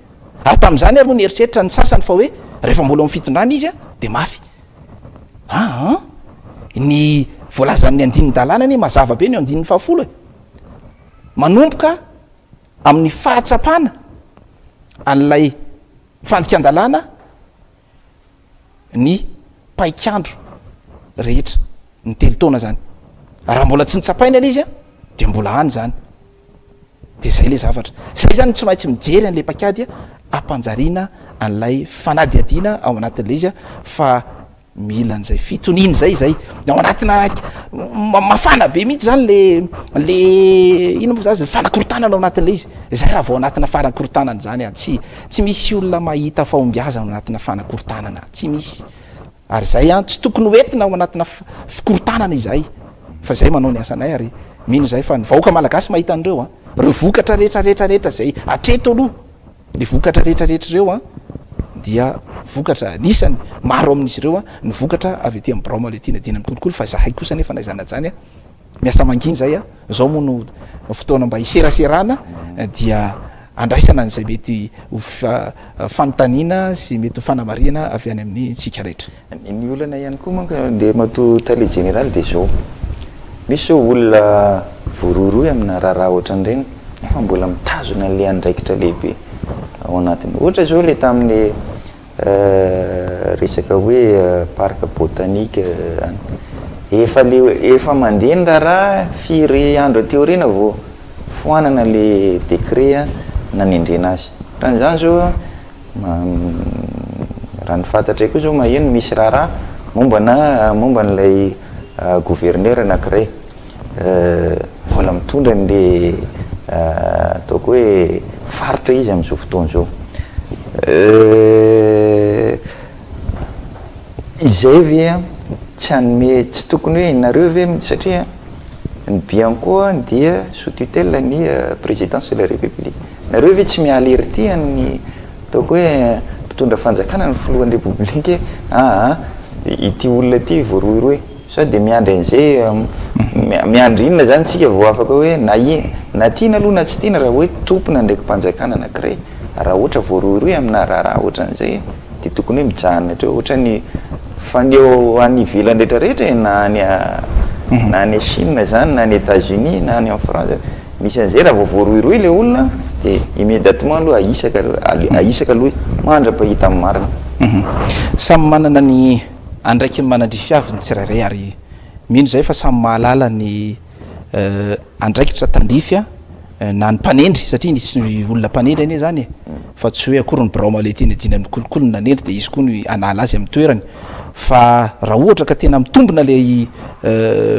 ary tam'izany ary no nieritreritra ny sasany fa hoe rehefa mbola amin'ny fitondrana izy a de mafy ny voalazan'ny andininy dalàna ny mazava be ny andininy fahafolo manomboka amin'ny fahatsapana an'lay fandikan-dalàna ny paikandro rehetra ny telotona zany raha mbola tsy nitsapaina le izy a de mbola any zany de zay le zavatra zay zany tsy maintsy mijery an'le pakady a ampanjariana an'lay fanadiadiana ao anatin'le izy a fa mila an'izay fitoniny zay ao anatina mafana be mihitsy zany le ino mo za fanakorotanana ao anatin'le izy zay raha vao anatina fanakorotanana zany a tsy misy olona mahita fahombiaza ao anatina fanakorotanana tsy misy ary zay a tsy tokony hoentina ao anatina fikorotanana izay fa zay manao ny asanay ary mino zay fa ny vahoaka malagasy mahita an'ireo a reo vokatra rehetrarehetrarehetra zay atreto aloha le vokatra rehetrarehetra reo a dia vokatra nisany maro amin'izy ireo a ny vokatra avy aty amin'ny braoma le tiana dina mikolokolo fa zahay kosa nefa naizana zany a miasa manginy zay a zao moa no fotoana mba hiseraserana dia andraisana n'izay mety fanotaniana sy mety fanamariana avy any amin'ny tsika rehetra ny olana ihany koa manko de mato tale général de zao misy zao olona vororoy amina raharaha ohatran'ireny fa mbola mitazona le andraikitra lehibe ao anatiny ohatra zao le tamin'ny resaka hoe parc botanique efa mandeha ny raharaha firy andro teorina vo foanana le décret nanendrena azy ran'zany zao raha ny fantatray koa zao maheno misy raharaha momba n'lay gouverneur anankiray mbola mitondra n'le ataoko hoe faritra izy am'izao fotoana zao izay ve tsy anome tsy tokony hoe nareo ve satria ny bianco dia sous tutelle ny présidence de la république nareo ve tsy miala ery ny ataoko hoe mpitondra fanjakana ny filohan'ny république ity olona ty voaroiroy sao de miandry an'izay miandry inona zany tsika vao afaka hoe na tiana aloha na tsy tiana raha hoe tompona ndraiky mpanjakana anankiray raha ohatra voaroiroy amina raharaha ohatran'izay de tokony hoe mijanona atreo ohatra ny faneo any ivelany rehetrarehetra na ny Chine zany na ny États-Unis na ny en France misy an'izay raha voavoaroiroy le olona de immédiatement aloha aisaka aloha mandrapahita amin'ny marina. Samy manana ny andraiky manandry fiaviny tsirairay ary mino zay fa samy mahalala ny andraikitra tandrify na ny mpanendry satria nisy olona mpanendry ane zany fa tsy hoe akory ny bramalety dina amin'ny kolokolo nanendry de izy koa ny anala azy amin'ny toerany fa raha ohatra ka tena mitombona le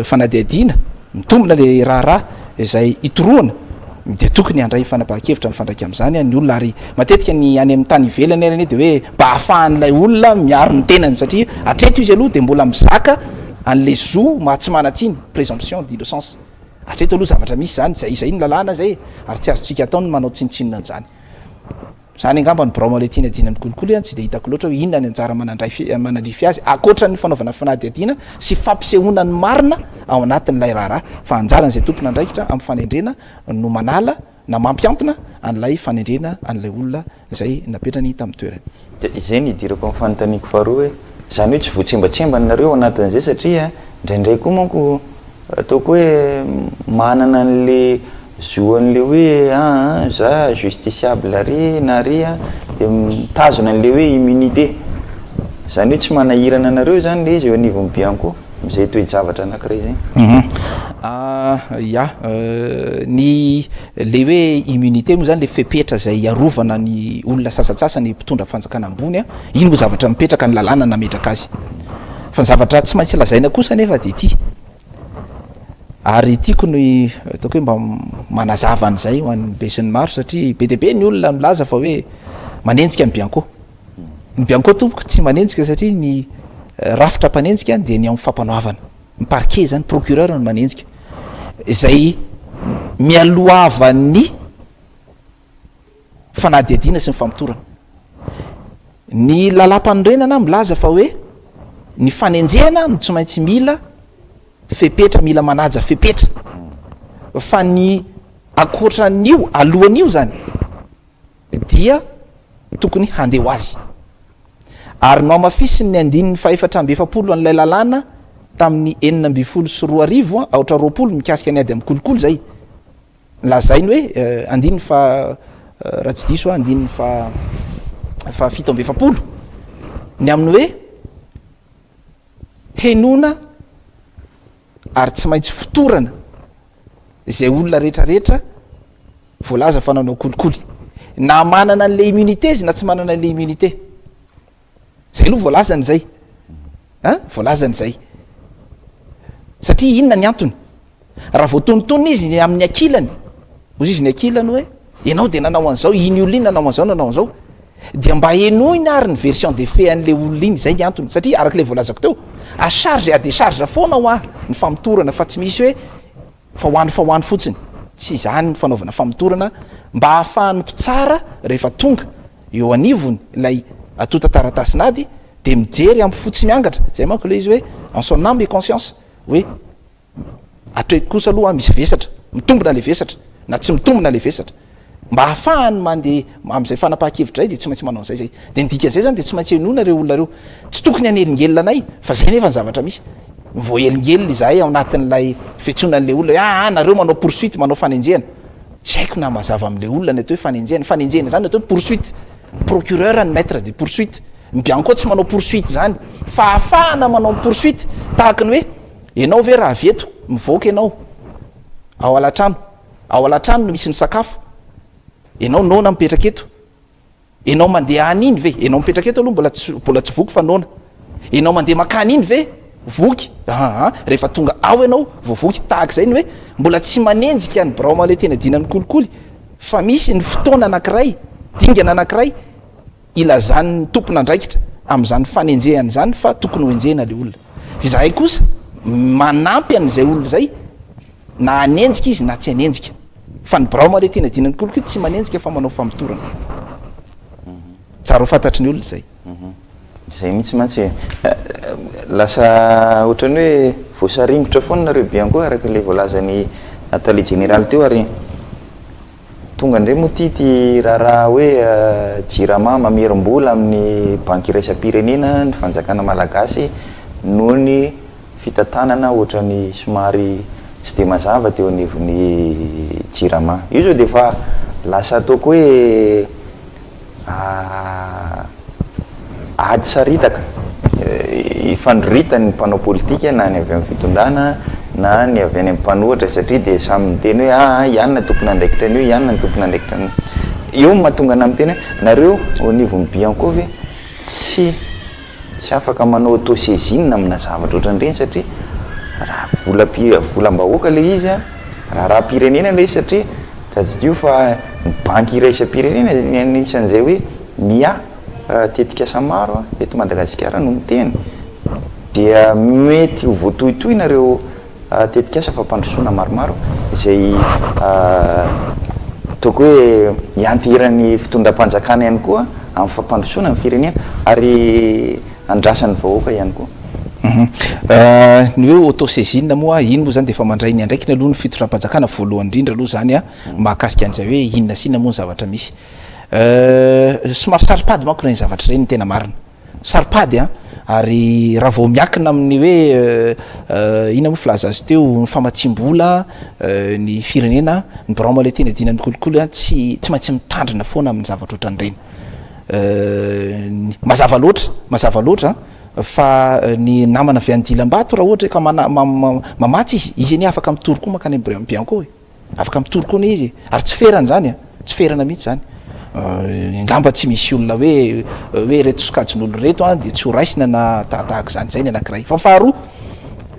fanadiadina mitombona le raharaha izay itoroana de tokony andray fanapahan-kevitra mifandraiky amin'izany ny olona ary matetika ny any amin'ny tany ivelany ary de hoe mba ahafahan'ilay olona miaro ny tenany satria atreto izy aloha de mbola mizaka an'le zo mahatsy manatsiny présomption d'innocence atreto aloha zavatra misy zany zay ny lalàna zay ary tsy azotsika ataony manao tsinitsinina an'izany zany angamba ny bramalety adina ny kolokolo ihany tsy de hitako loatra hoe inona ny anjara manandrify azy akoatra ny fanaovana fanady adina sy fampisehoana ny marina ao anatin'ilay raharaha fa anjaran'izay tompona andraikitra amin'ny fanendrena no manala na mampiantona an'ilay fanendrena an'ilay olona zay napetrany tamin'ny toerany de izay ny idirako amin'ny fanontaniako faharoa hoe zany hoe tsy voatsembatsemba nareo anatin'izay satria indraindray koa manko ataoko hoe manana an'le zoan'le hoe za justiciable ary na ary de mitazona an'le hoe immunité zany hoe tsy manahirana anareo zany le izy eo anivon'ny bianco am'izay toe-javatra anankiray zay. Ny le hoe immunité moa zany le fepetra zay iarovana ny olona sasatsasany mpitondra fanjakana ambony iny moa zavatra mipetraka ny lalàna nametraka azy fa ny zavatra tsy maintsy lazaina kosa nefa de ty ary tiako ny ataoko hoe mba manazava an'izay ho an'ny besin'ny maro satria be de be ny olona milaza fa hoe manenjika ny bianco ny bianco tompoko tsy manenjika satria ny rafitra mpanenjika de ny amin'ny fampanoavana ny parquet zany procureur ny manenjika izay mialoavan'ny fanadiadina sy ny fampitorana ny lalam-panorenana milaza fa hoe ny fanenjehana no tsy maintsy mila fepetra mila manaja fepetra fa ny akoatran'io alohan'io zany dia tokony handeha ho azy ary no amafisiny ny andininy faefatra amby efapolo an'ilay lalàna tamin'ny 1924 aotra roapolo mikasika ny ady amin'ny kolokolo zay lazainy hoe andininy fa raha tsy diso andininy fa fito amby efapolo ny amin'ny hoe henona ary tsy maintsy fotorana zay olona rehetrarehetra voalaza fa nanao kolikoly na manana an'le immunité zy na tsy manana an'le immunité zay aloha voalazany zay voalazany zay satria inona ny antony raha voatonotony izy amin'ny akilany ozy izy ny akilany hoe ianao de nanao an'izao iny olo iny nanao an'zao dia mba enoiny ary ny version de fait an'le olona iny zay ny antony satria arak'le voalazako teo a charge a décharge foana ho ny famitorana fa tsy misy hoe fa hoany fotsiny tsy zany ny fanaovana famitorana mba ahafahan'ny mpitsara rehefa tonga eo anivony ilay atota taratasinady de mijery amin'ny fotsy miangatra zay manko le izy hoe en son âme et conscience hoe atreto kosa aloha misy vesatra mitombona le vesatra na tsy mitombona le vesatra mba ahafahany mandeha am'izay fanapahan-kevitra zay de tsy maintsy manao an'izay zay de nidikan'izay zany de tsy maintsy enona reo olona reo tsy tokony hanelingelona anay fa zay nefa ny zavatra misy voaelingelina izahay ao anatin'lay fiantsonan'le olona hoe nareo manao poursuite manao fanenjehana tsy haiko na mazava am'le olona ny atao hoe fanenjehana zany atao hoe poursuite procureur ny maître de poursuite mibianko tsy manao poursuite zany fa ahafahana manao poursuite tahaka ny hoe ianao ve raha aveto mivoaka ianao ao alatrano no misy ny sakafo ianao nona mipetraka eto ianao mandeha any iny ve ianao mipetraka eto aloha mbola tsy voky fa nona ianao mandeha makany iny ve voky rehefa tonga ao ianao voavoky tahaka zay ny hoe mbola tsy manenjika ny braomale tena dinany kolikoly fa misy ny fotoana anankiray dingana anankiray ilazan'ny tompona andraikitra am'izany fanenjehany zany fa tokony hoenjehana le olona izahay kosa manampy an'izay olona zay na anenjika izy na tsy anenjika fa ny braomale tena dinany kolikoly tsy manenjika fa manao famitorana tsara ho fantatry ny olona zay zay mihitsy mantsy lasa ohatrany hoe voasaringotra foana nareo bianco araka le voalazany Nathalie général teo ary tonga indray moa ty raha hoe jirama mamerim-bola amin'ny banky iraisam-pirenena ny fanjakana malagasy noho ny fitantanana ohatrany somary tsy de mazava teo anivon'ny jirama. Io zao de fa lasa ataoko hoe ady saritaka ifandroritany ny mpanao politika na ny avy amin'ny fitondrana na ny avy any amin'ny mpanohatra satria de samy miteny hoe ianona tompona andraikitra an'io, ianona ny tompona andraikitra an'io. Io mahatonga ana miteny hoe nareo au niveau ny Biankov tsy afaka manao autosaisine amina zavatra ohatran'ireny satria raha volam-bahoaka le izy raha pirenena le izy satria tadikio fa ny banky iraisam-pirenena anisan'izay hoe tetikasa maro eto Madagasikara no miteny dia mety ho voatohitohy nareo tetikasa fampandrosoana maromaro izay toko hoe iantirany fitondram-panjakana ihany koa amin'ny fampandrosoana amin'ny firenena ary andrasan'ny vahoaka ihany koa. Ny hoe autosaisine moa iny moa zany de efa mandray ny andraikiny aloha ny fitondram-panjakana voalohany indrindra aloha zany mahakasika an'izay hoe inona sina moa ny zavatra misy. Somary saripady manko reny zavatra reny tena marina saripady ary raha vao miakina amin'ny hoe ina moa filaza azy teo ny famatsim-bola ny firenena ny brama le tena dinan'ny kolokolo tsy maintsy mitandrina foana amin'ny zavatra ohatran'ireny. Mazava loatra fa ny namana avy andilam-bato raha ohatra ka mamatsy izy any afaka mitory koa makany Bianco afaka mitory koa izy ary tsy ferana zany tsy ferana mihitsy zany. Ngamba tsy misy olona hoe reto sokajin'olo reto de tsy ho raisina na tahaka zany zay ny anankiray. Fa faharoa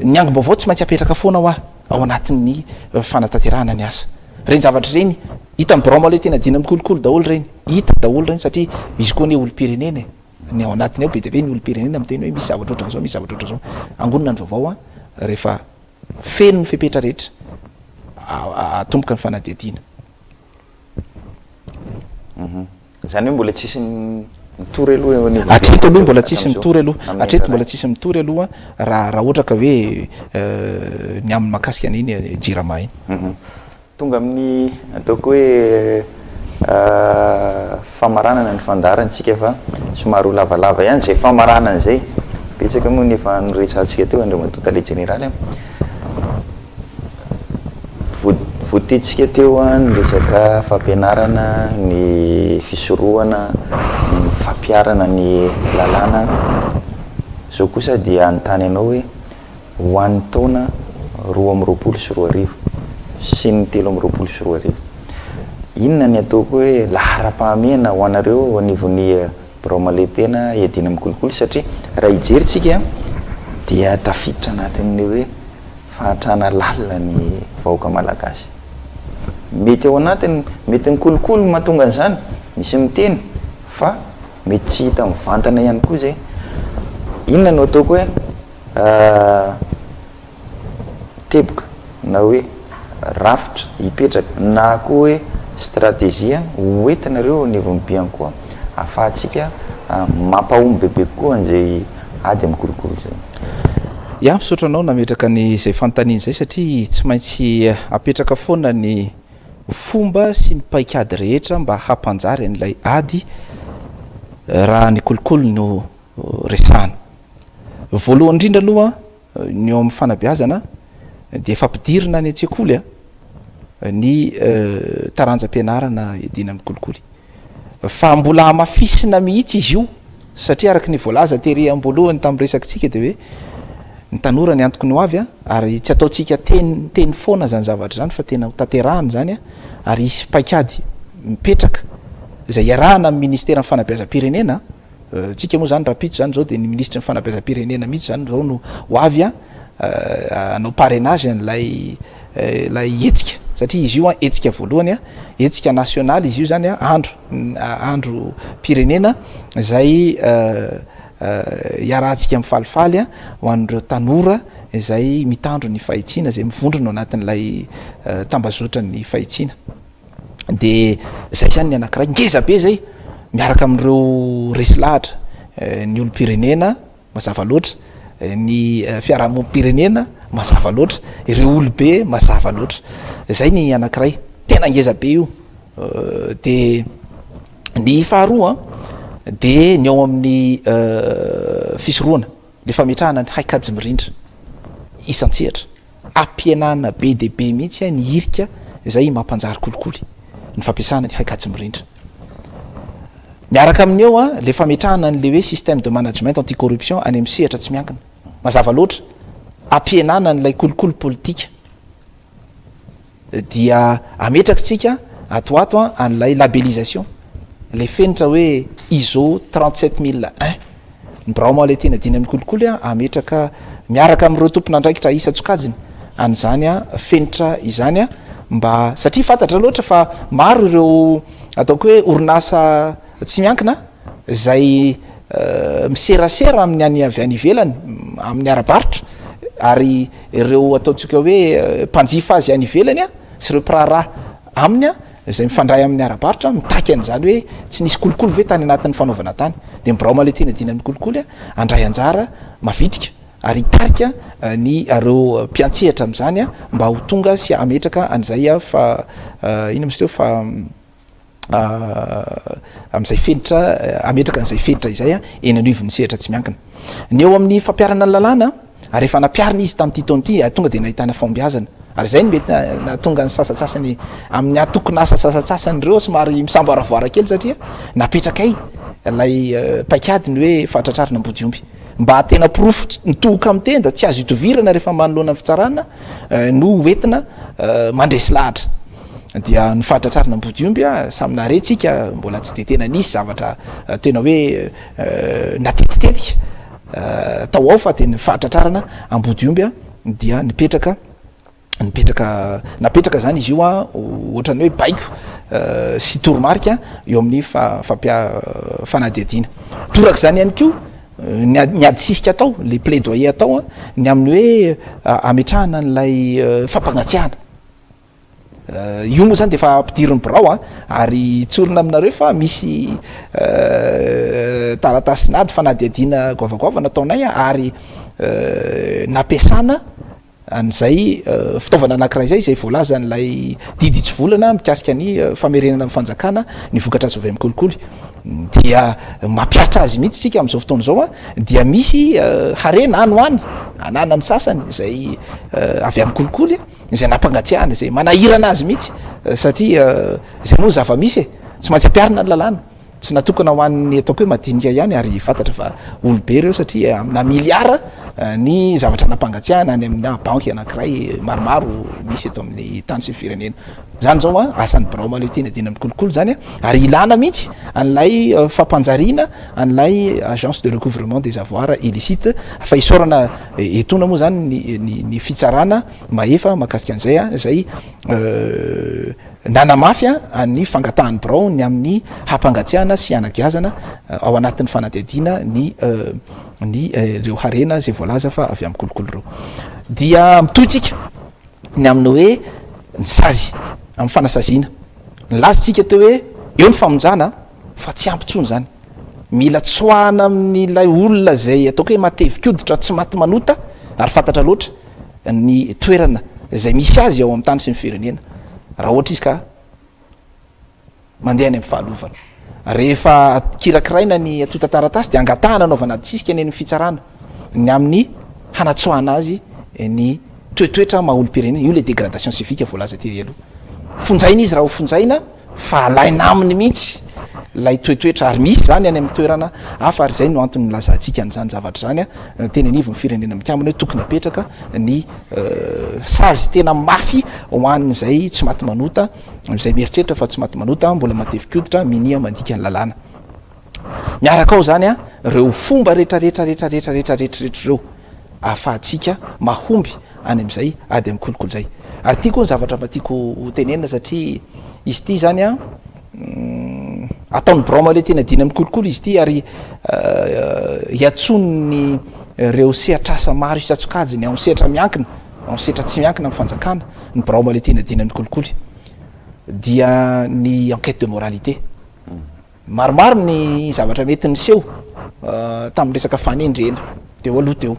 ny ango-baovao tsy maintsy apetraka foana ao anatin'ny fanatanterahana ny asa reny zavatra reny hita ny brama le tena dina mikolokolo daholo reny hita daholo reny satria misy koa ny olo-pirenena ny ao anatiny ao be de be ny olo-pirenena miteny hoe misy zavatra ohatran'izao misy zavatra ohatran'izao angonina ny vaovao rehefa feno ny fepetra rehetra atomboka ny fanadihadiana. Zany hoe mbola tsisy mitory aloha atreto aloha mbola tsisy mitory aloha atreto mbola tsisy mitory aloha raha ohatra ka hoe ny amin'ny makasika an'iny jirama iny. Tonga amin'ny ataoko hoe famaranana ny fandarantsika fa somary ho lavalava ihany zay famaranana zay betsaka moa nefa noresantsika teo Andriamatota le général voatetsika teo ny resaka fampianarana ny fisorohana ny fampiarana ny lalàna zao kosa dia anontany anao hoe ho an'ny taona 2024 sy ny 2024 inona ny ataoko hoe lahara-pahamehana ho anareo ao anivon'ny brama le tena iadina mikolokolo satria raha ijeritsika dia tafiditra anatin'ny hoe fahatrana lalina ny vahoaka malagasy mety ao anatiny mety ny kolokolo mahatonga an'izany misy miteny fa mety tsy hita mivantana ihany koa zay. Inona no ataoko hoe teboka na hoe rafitra hipetraka na koa hoe stratégie hoentinareo nivon'ny Bianco ahafahantsika mampahomby bebe koa an'izay ady amin'ny kolokolo zay. Misaotra anao nametraka ny zay fanontaniana zay satria tsy maintsy apetraka foana ny fomba sy ny paikady rehetra mba hampanjary an'ilay ady raha ny kolokolo no resahana. Voalohany indrindra aloha ny eo amin'ny fanabeazana de fampidirina ny an-tsekoly ny taranjam-pianarana edina amin'ny kolokolo fa mbola hamafisina mihitsy izy io satria araky ny voalaza tery amboalohany tamin'ny resakitsika de hoe ny tanora ny antoko ny ho avy ary tsy ataotsika teny foana zany zavatra zany fa tena hotanterahany zany ary isy paikady mipetraka zay iarahana amin'ny ministera ny fanabeazam-pirenena tsika moa zany rapitso zany zao de ny ministra ny fanabeazam-pirenena mihitsy zany zao no ho avy anao parrainage an'lay hetsika satria izy io hetsika voalohany hetsika nasionaly izy io zany andro pirenena zay iarahantsika mifalifaly ho an'ireo tanora izay mitandro ny fahitsina zay mivondrona ao anatin'ilay tambazotra ny fahitsina de zay zany ny anankiray ngeza be zay miaraka amin'ireo resy lahatra ny olo-pirenena mazava loatra ny fiarahamonim-pirenena mazava loatra ireo olobe mazava loatra zay ny anankiray tena ngeza be io de ny faharoa de ny ao amin'ny fisoroana le fametrahana ny haikajy mirindra isan-tsehatra ampianana be de be mihitsy ny irika zay mampanjary kolikoly ny fampiasana ny haikajy mirindra miaraka amin'ny eo le fametrahana n'le hoe système de management anticorruption any amin'ny sehatra tsy miankina mazava loatra ampianana n'lay kolikoly politika dia ametrakytsika atoato an'lay labellisation le fenitra hoe ISO 37001 ny braoma le tena diny amin'ny kolikoly ametraka miaraka amin'ireo tompona andraikitra isa-tsokajiny an'zany fenitra izany mba satria fantatra loatra fa maro ireo ataoko hoe orinasa tsy miankina zay miserasera amin'ny any avy any ivelany amin'ny arabaritra ary ireo ataotsika hoe mpanjifa azy any ivelany sy ireo prara aminy zay mifandray amin'ny arabaritra mitaky an'zany hoe tsy nisy kolikoly ve tany anatin'ny fanaovana tany de mibraoma le tena dina amin'ny kolikoly andray anjara mavitrika ary hitarika ny areo mpiantsehatra am'zany mba ho tonga sy ametraka an'zay fa ino misy teo fa am'izay fenitra ametraka an'izay fenitra izay eny anivon'ny sehatra tsy miankina ny eo amin'ny fampiarana ny lalàna ary efa nampiarina izy tamin'ity taony ity tonga de nahitana fombiazana ary zay ny mety natonga ny sasatsasany amin'ny atokona asa sasatsasany reo somary misamboaravoara kely satria napetrakay lay paikadiny hoe fahatratrarina mbodiomby mba tena porofo nitohoka amin'ny tenda tsy azo itovirana rehefa manoloana ny fitsarana no entina mandresy lahatra dia ny fahatratrarina mbodiomby samynarentsika mbola tsy de tena nisy zavatra tena hoe natetitetika tao ao fa de ny fahatratrarana ambodiomby dia napetraka zany izy io ohatrany hoe baiko sy toromarika eo amin'ny fanadiadina toraka zany ihany ko ny adisisika atao le plaidoyer atao ny amin'ny hoe ametrahana n'lay fampagnatsiahana io moa zany de efa ampidiriny birao ary tsorina aminareo fa misy taratasinady fanadiadina goavagoava nataonay ary nampiasana an'zay fitaovana anankiray zay voalaza n'lay diditsy volana mikasika ny famerenana amin'ny fanjakana ny vokatra azy avy amin'ny kolikoly dia mampiatra azy mihitsy tsika am'izao fotoana zao dia misy harena any hoany ananany sasany zay avy amin'ny kolikoly zay nampangatsiahana zay manahirana azy mihitsy satria zay moa zava-misy tsy maintsy ampiarina ny lalàna tsy natokana ho an'ny ataoko hoe madinika ihany ary fantatra fa olobe reo satria amina miliara ny zavatra nampangatsiahana any amina banky anankiray maromaro misy eto amin'ny tany sy firenena zany zao asan'ny braoma le tena dina amin'ny kolikoly zany ary ilana mihitsy an'lay fampanjariana an'lay agence de recouvrement des avoirs illicite fa isorana etona moa zany ny fitsarana maefa mahakasika an'zay zay nanamafy any fangatahan'ny brao ny amin'ny hampangatsiahana sy anagiazana ao anatin'ny fanadiadina ny reo harena zay voalaza fa avy amin'ny kolikoly reo dia mitohitsika ny amin'ny hoe ny sazy amin'ny fanasazina nylazitsika teo hoe eo ny famonjana fa tsy ampitsony zany mila tsoahana amin'n'ilay olona zay ataoko hoe matevikoditra tsy maty manota ary fantatra loatra ny toerana zay misy azy ao amin'ny tany sy ny firenena raha ohatra izy ka mandeha any amin'ny fahalovana rehefa kirakiraina ny atotataratasy de angatahana anaovana atsisika ny fitsarana ny amin'ny hanatsoahana azy ny toetoetra maha-olo-pirenena io le dégradation civique voalaza ty aloha fonjaina izy raha ho fonjaina fa alaina aminy mihitsy lay toetoetra ary misy zany any amin'ny toerana hafa ary zay no antony milazantsika an'zany zavatra zany teny anivo ny firenena mikambana hoe tokony apetraka ny sazy tena mafy ho an'zay tsy maty manota zay mieritreritra fa tsy maty manota mbola matevikoditra minia mandika ny lalàna miaraka ao zany reo fomba rehetrarehetrarehetrarehetrarehetrarehetra reo ahafahatsika mahomby any am'izay ady amin'ny kolikoly zay ary tia koa ny zavatra mba tiako hotenenina satria izy ty zany ataon'ny braoma le tena dina amin'ny kolikoly izy ty ary iatsony reo sehatrasa maro isatsokajiny ao sehatra miankina ao sehatra tsy miankina amin'ny fanjakana ny braoma le tena dina amin'ny kolikoly dia ny enquête de moralité maromaro ny zavatra mety niseho tamin'ny resaka fanendrena teo aloha teo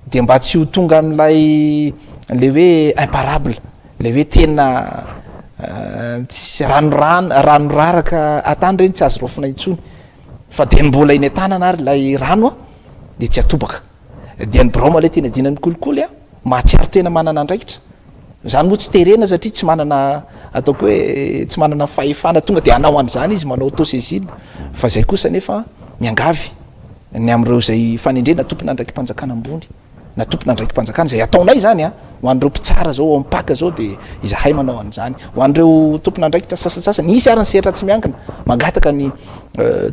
de mba tsy ho tonga am'lay le hoe imparable le hoe tena tsisy ranoraraka atany reny tsy azo rofina intsony fa de mbola iny tanana ary lay rano a de tsy atobaka dia ny broma lay tena dinany kolikoly a mahatsiaro tena manana andraikitra zany moa tsy terena satria tsy manana ataoko hoe tsy manana fahefana tonga de anao an'zany izy manao autosaisine fa zay kosa nefa miangavy ny am'ireo zay fanendrena tompona andraiky mpanjakana ambony na tompona andraiky mpanjakana zay ataonay zany a ho an'ireo mpitsara zao ampaka zao de izahay manao an'zany ho an'ireo tompona andraikitra sasasasany isy arany sehatra tsy miankina mangataka ny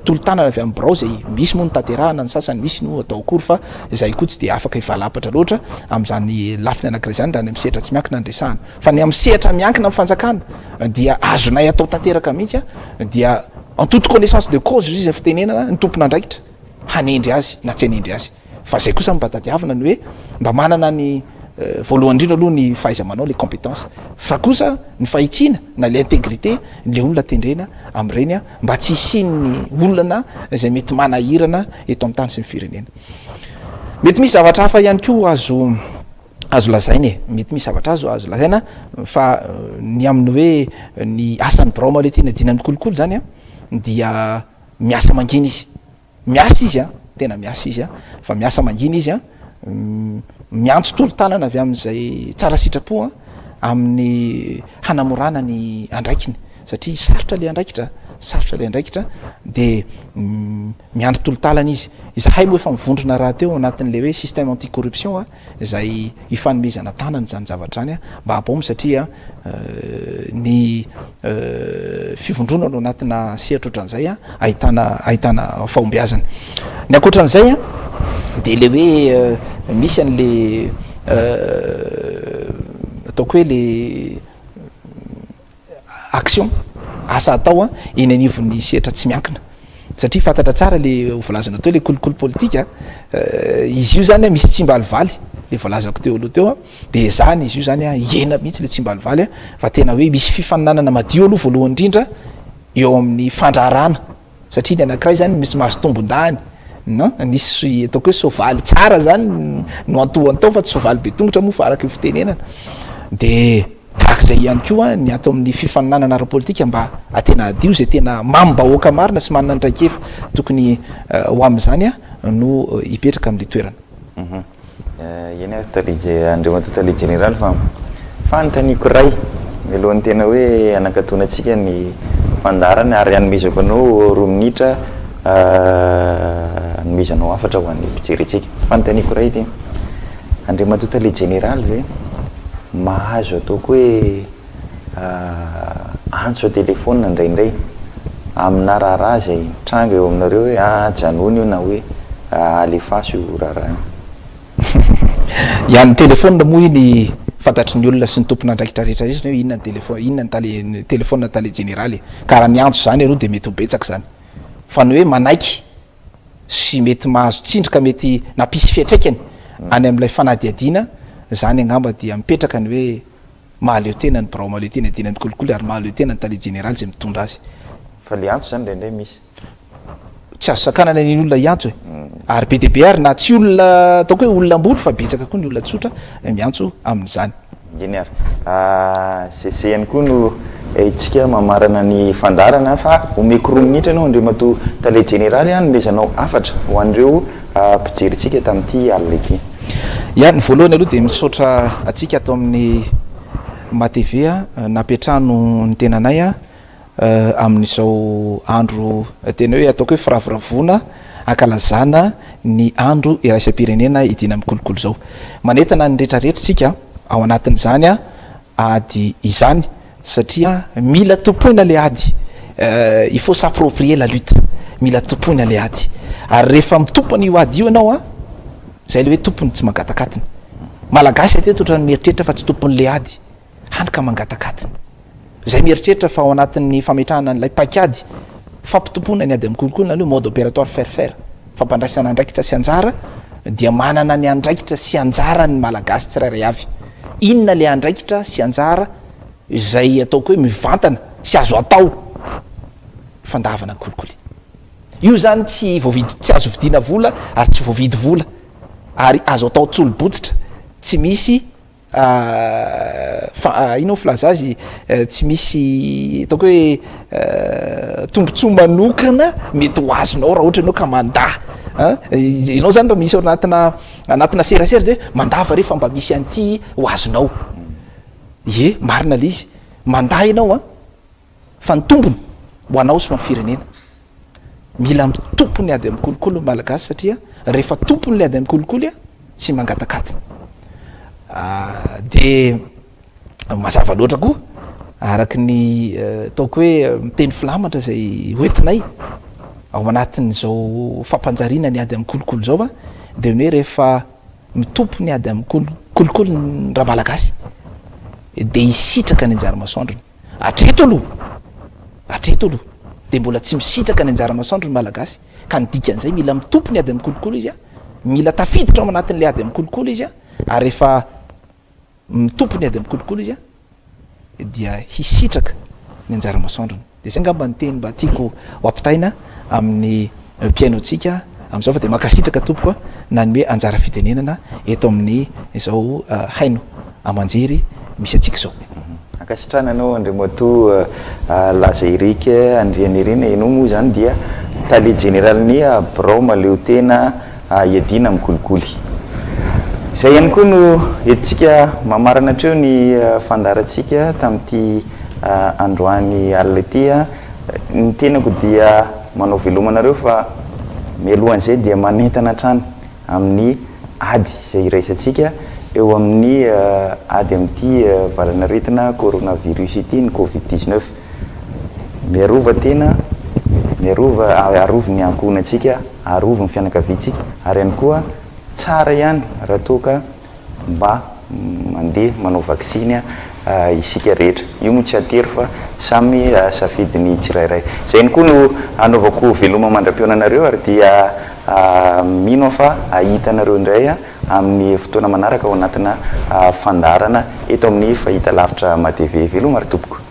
tolo-tanana avy amin'ny brao zay misy moa ny tanterahana ny sasany misy no atao akory fa zay koa tsy de afaka ivalapatra loatra am'zany lafiny anankiray zany raha ny amin'ny sehatra tsy miankina andresahana fa ny amin'ny sehatra miankina amin'ny fanjakana dia azonay atao tanteraka mihitsy a dia en toute connaissance de cause izy fitenenana ny tompona andraikitra hanendry azy na tsy hanendry azy fa zay kosa mbatadiavana ny hoe mba manana ny voalohany indrindra aloha ny fahaiza-manao le compétence fa kosa ny fahitsina na le intégrité le olona tendrena am'ireny a mba tsy isiny ny olana zay mety manahirana eto amin'ny tany sy ny firenena mety misy zavatra hafa ihany koa azo lazainy e mety misy zavatra azo lazaina fa ny amin'ny hoe ny asan'ny broma le tena dinan'ny kolokolo zany a dia miasa mangina izy miasa izy a tena miasa izy a fa miasa mangina izy a miantso tolo-tanana avy am'izay tsara sitrapo a amin'ny hanamorana ny andraikiny satria sarotra le andraikitra de miandro tolo-talana izy izahay moa efa mivondrona raha teo anatin'le hoe système anticorruption a zay ifanomezana tanany zany zavatra zany a mba hampaomy satria ny fivondrona no anatina sehatra ohatran'izay a ahitana fahombiazana ny akoatran'izay a de le hoe misy an'le ataoko hoe le action asa atao a eny anivon'ny sehatra tsy miankina satria fantatra tsara le volazana teo le kolokolo politika izy io zany a misy tsimbalivaly le volazako teo aloha teo a de zany izy io zany a iena mihitsy le tsimbalivaly a fa tena hoe misy fifaninanana madio aloha voalohany indrindra eo amin'ny fandrarana satria ny anankiray zany misy mahazo tombondany no nisy ataoko hoe sovaly tsara zany no antohany tao fa tsy sovaly be tongotra moa fa araky ny fitenenana de tahaka zay ihany koa ny ato amin'ny fifaninanana ara-politika mba atena adio zay tena mamim-bahoaka marina sy manana ndraiky efa tokony ho am'zany a no hipetraka am'le toerana eny andriamato tale général fa fantaniko ray milohan'ny tena hoe anakatona atsika ny fandarany ary anomezako anao 2 minitra anomezanao afatra ho an'ny mpijeritsika fantaniko ray ty andriamato tale général ve mahazo ataoko hoe antso telefona indraindray amina raharaha zay tranga eo aminareo hoe janony io na hoe alefaso io raharaha ian'ny telefona moa iny fantatry ny olona sy ny tompona andraikitra rehetrarehetra hoe inona ny telefona inona ny telefona tale généraly karaha ny antso zany aloha de mety ho betsaka zany fa ny hoe manaiky sy mety mahazo tsindrika mety nampisy fiatraikany any am'ilay fanadiadiana zany angamba dia mipetraka ny hoe mahaleo tena ny brao mahaleo tena dinany kolikoly ary mahaleo tena ny tale généraly zay mitondra azy fa le antso zany ndraindray misy tsy azo sakanana ny olona iantso e ary be de be ary na tsy olona ataoko hoe olona ambolo fa betsaka koa ny olona tsotra miantso amin'izany eny ary zay ihany koa no itsika mamarana ny fandarana fa omeko 2 minitra anao andriamato tale généraly a nomezanao afatra ho an'ireo mpijeritsika tamin'ity alina ity ia ny voalohany aloha de misaotra atsika atao amin'ny matv a napetrano ny tenanay a amin'izao andro tena hoe ataoko hoe firavoravona ankalazana ny andro iraisam-pirenena idina amin'ny kolokolo zao manetana ny rehetrarehetra tsika ao anatin'izany a ady izany satria mila tompoina le ady il faut s'approprier la lutte mila tompoina le ady ary rehefa mitompony io ady io ianao a zay le hoe tompony tsy mangatakatiny malagasy ateto ohatrany mieritreritra fa tsy tompon'le ady handika mangatakatiny zay mieritreritra fa ao anatin'ny fametrahana n'lay pakady fampitompoana ny ady amin'ny kolokolona ny hoe mode opératoire faire fampandraisana andraikitra sy anjara dia manana ny andraikitra sy anjara ny malagasy tsirairay avy inona le andraikitra sy anjara zay ataoko hoe mivantana sy azo atao fandavana kolikoly io zany tsy azo vidina vola ary tsy voavidy vola ary azo atao tsolo-botsitra tsy misy inao filazazy tsy misy ataoko hoe tombontsoa manokana mety ho azonao raha ohatra anao ka mandaa ianao zany raha misy anatina serasera zay hoe mandava rehefa mba misy an'ity ho azonao marina l izy mandaa ianao fa ny tombony ho anao sy ho an'ny firenena mila mitompony ady amin'ny kolokolo malagasy satria rehefa tompony le ady amin'ny kolokolo tsy mangatakatiny de mazava loatra koa araky ny ataoko hoe miteny filamatra zay hoentinay ao anatin'zao fampanjariana ny ady amin'ny kolokolo zao de ny hoe rehefa mitompo ny ady amin'ny kolokolo ny raha malagasy de hisitraka ny anjara masoandrony atreto aloha de mbola tsy misitraka ny anjara masoandrony malagasy ka nidika an'izay mila mitompo ny ady amin'ny kolokolo izy mila tafiditra ao anatin'le ady amin'ny kolokolo izy ary rehefa mitompo ny ady amin'ny kolokolo izy dia hisitraka ny anjara masoandrony de zay ngamba nyteny mba tiako ho ampitaina amin'ny piainotsika am'izao fa de makasitraka tompokoa na ny hoe anjara fitenenana eto amin'ny izao haino amanjery misy atsika zao akasitrana anao andriamato laza erika andriany ireny ianao moa zany dia tale généralny Braoma Leotena iadina amin'ny kolikoly zay ihany koa no entsika mamarana treo ny fandaratsika tamin'ity androany alina ty ny tenako dia manao velomanareo fa mialohan'izay dia manentana trano amin'ny ady zay iraisantsika eo amin'ny ady amin'ity valanaretina coronavirus ity ny covid-19 miarova tena miarova arovy ny ankohonantsika arovy ny fianakaviantsika ary ihany koa tsara ihany raha toaka mba mandeha manao vaksiny isika rehetra io moa tsy atery fa samy safidiny tsirairay zay ihany koa no anaovako veloma mandram-pionanareo ary dia mino fa ahitanareo indray amin'ny fotoana manaraka ao anatina fandarana eto amin'ny fahita lavitra matv veloma ary tompoko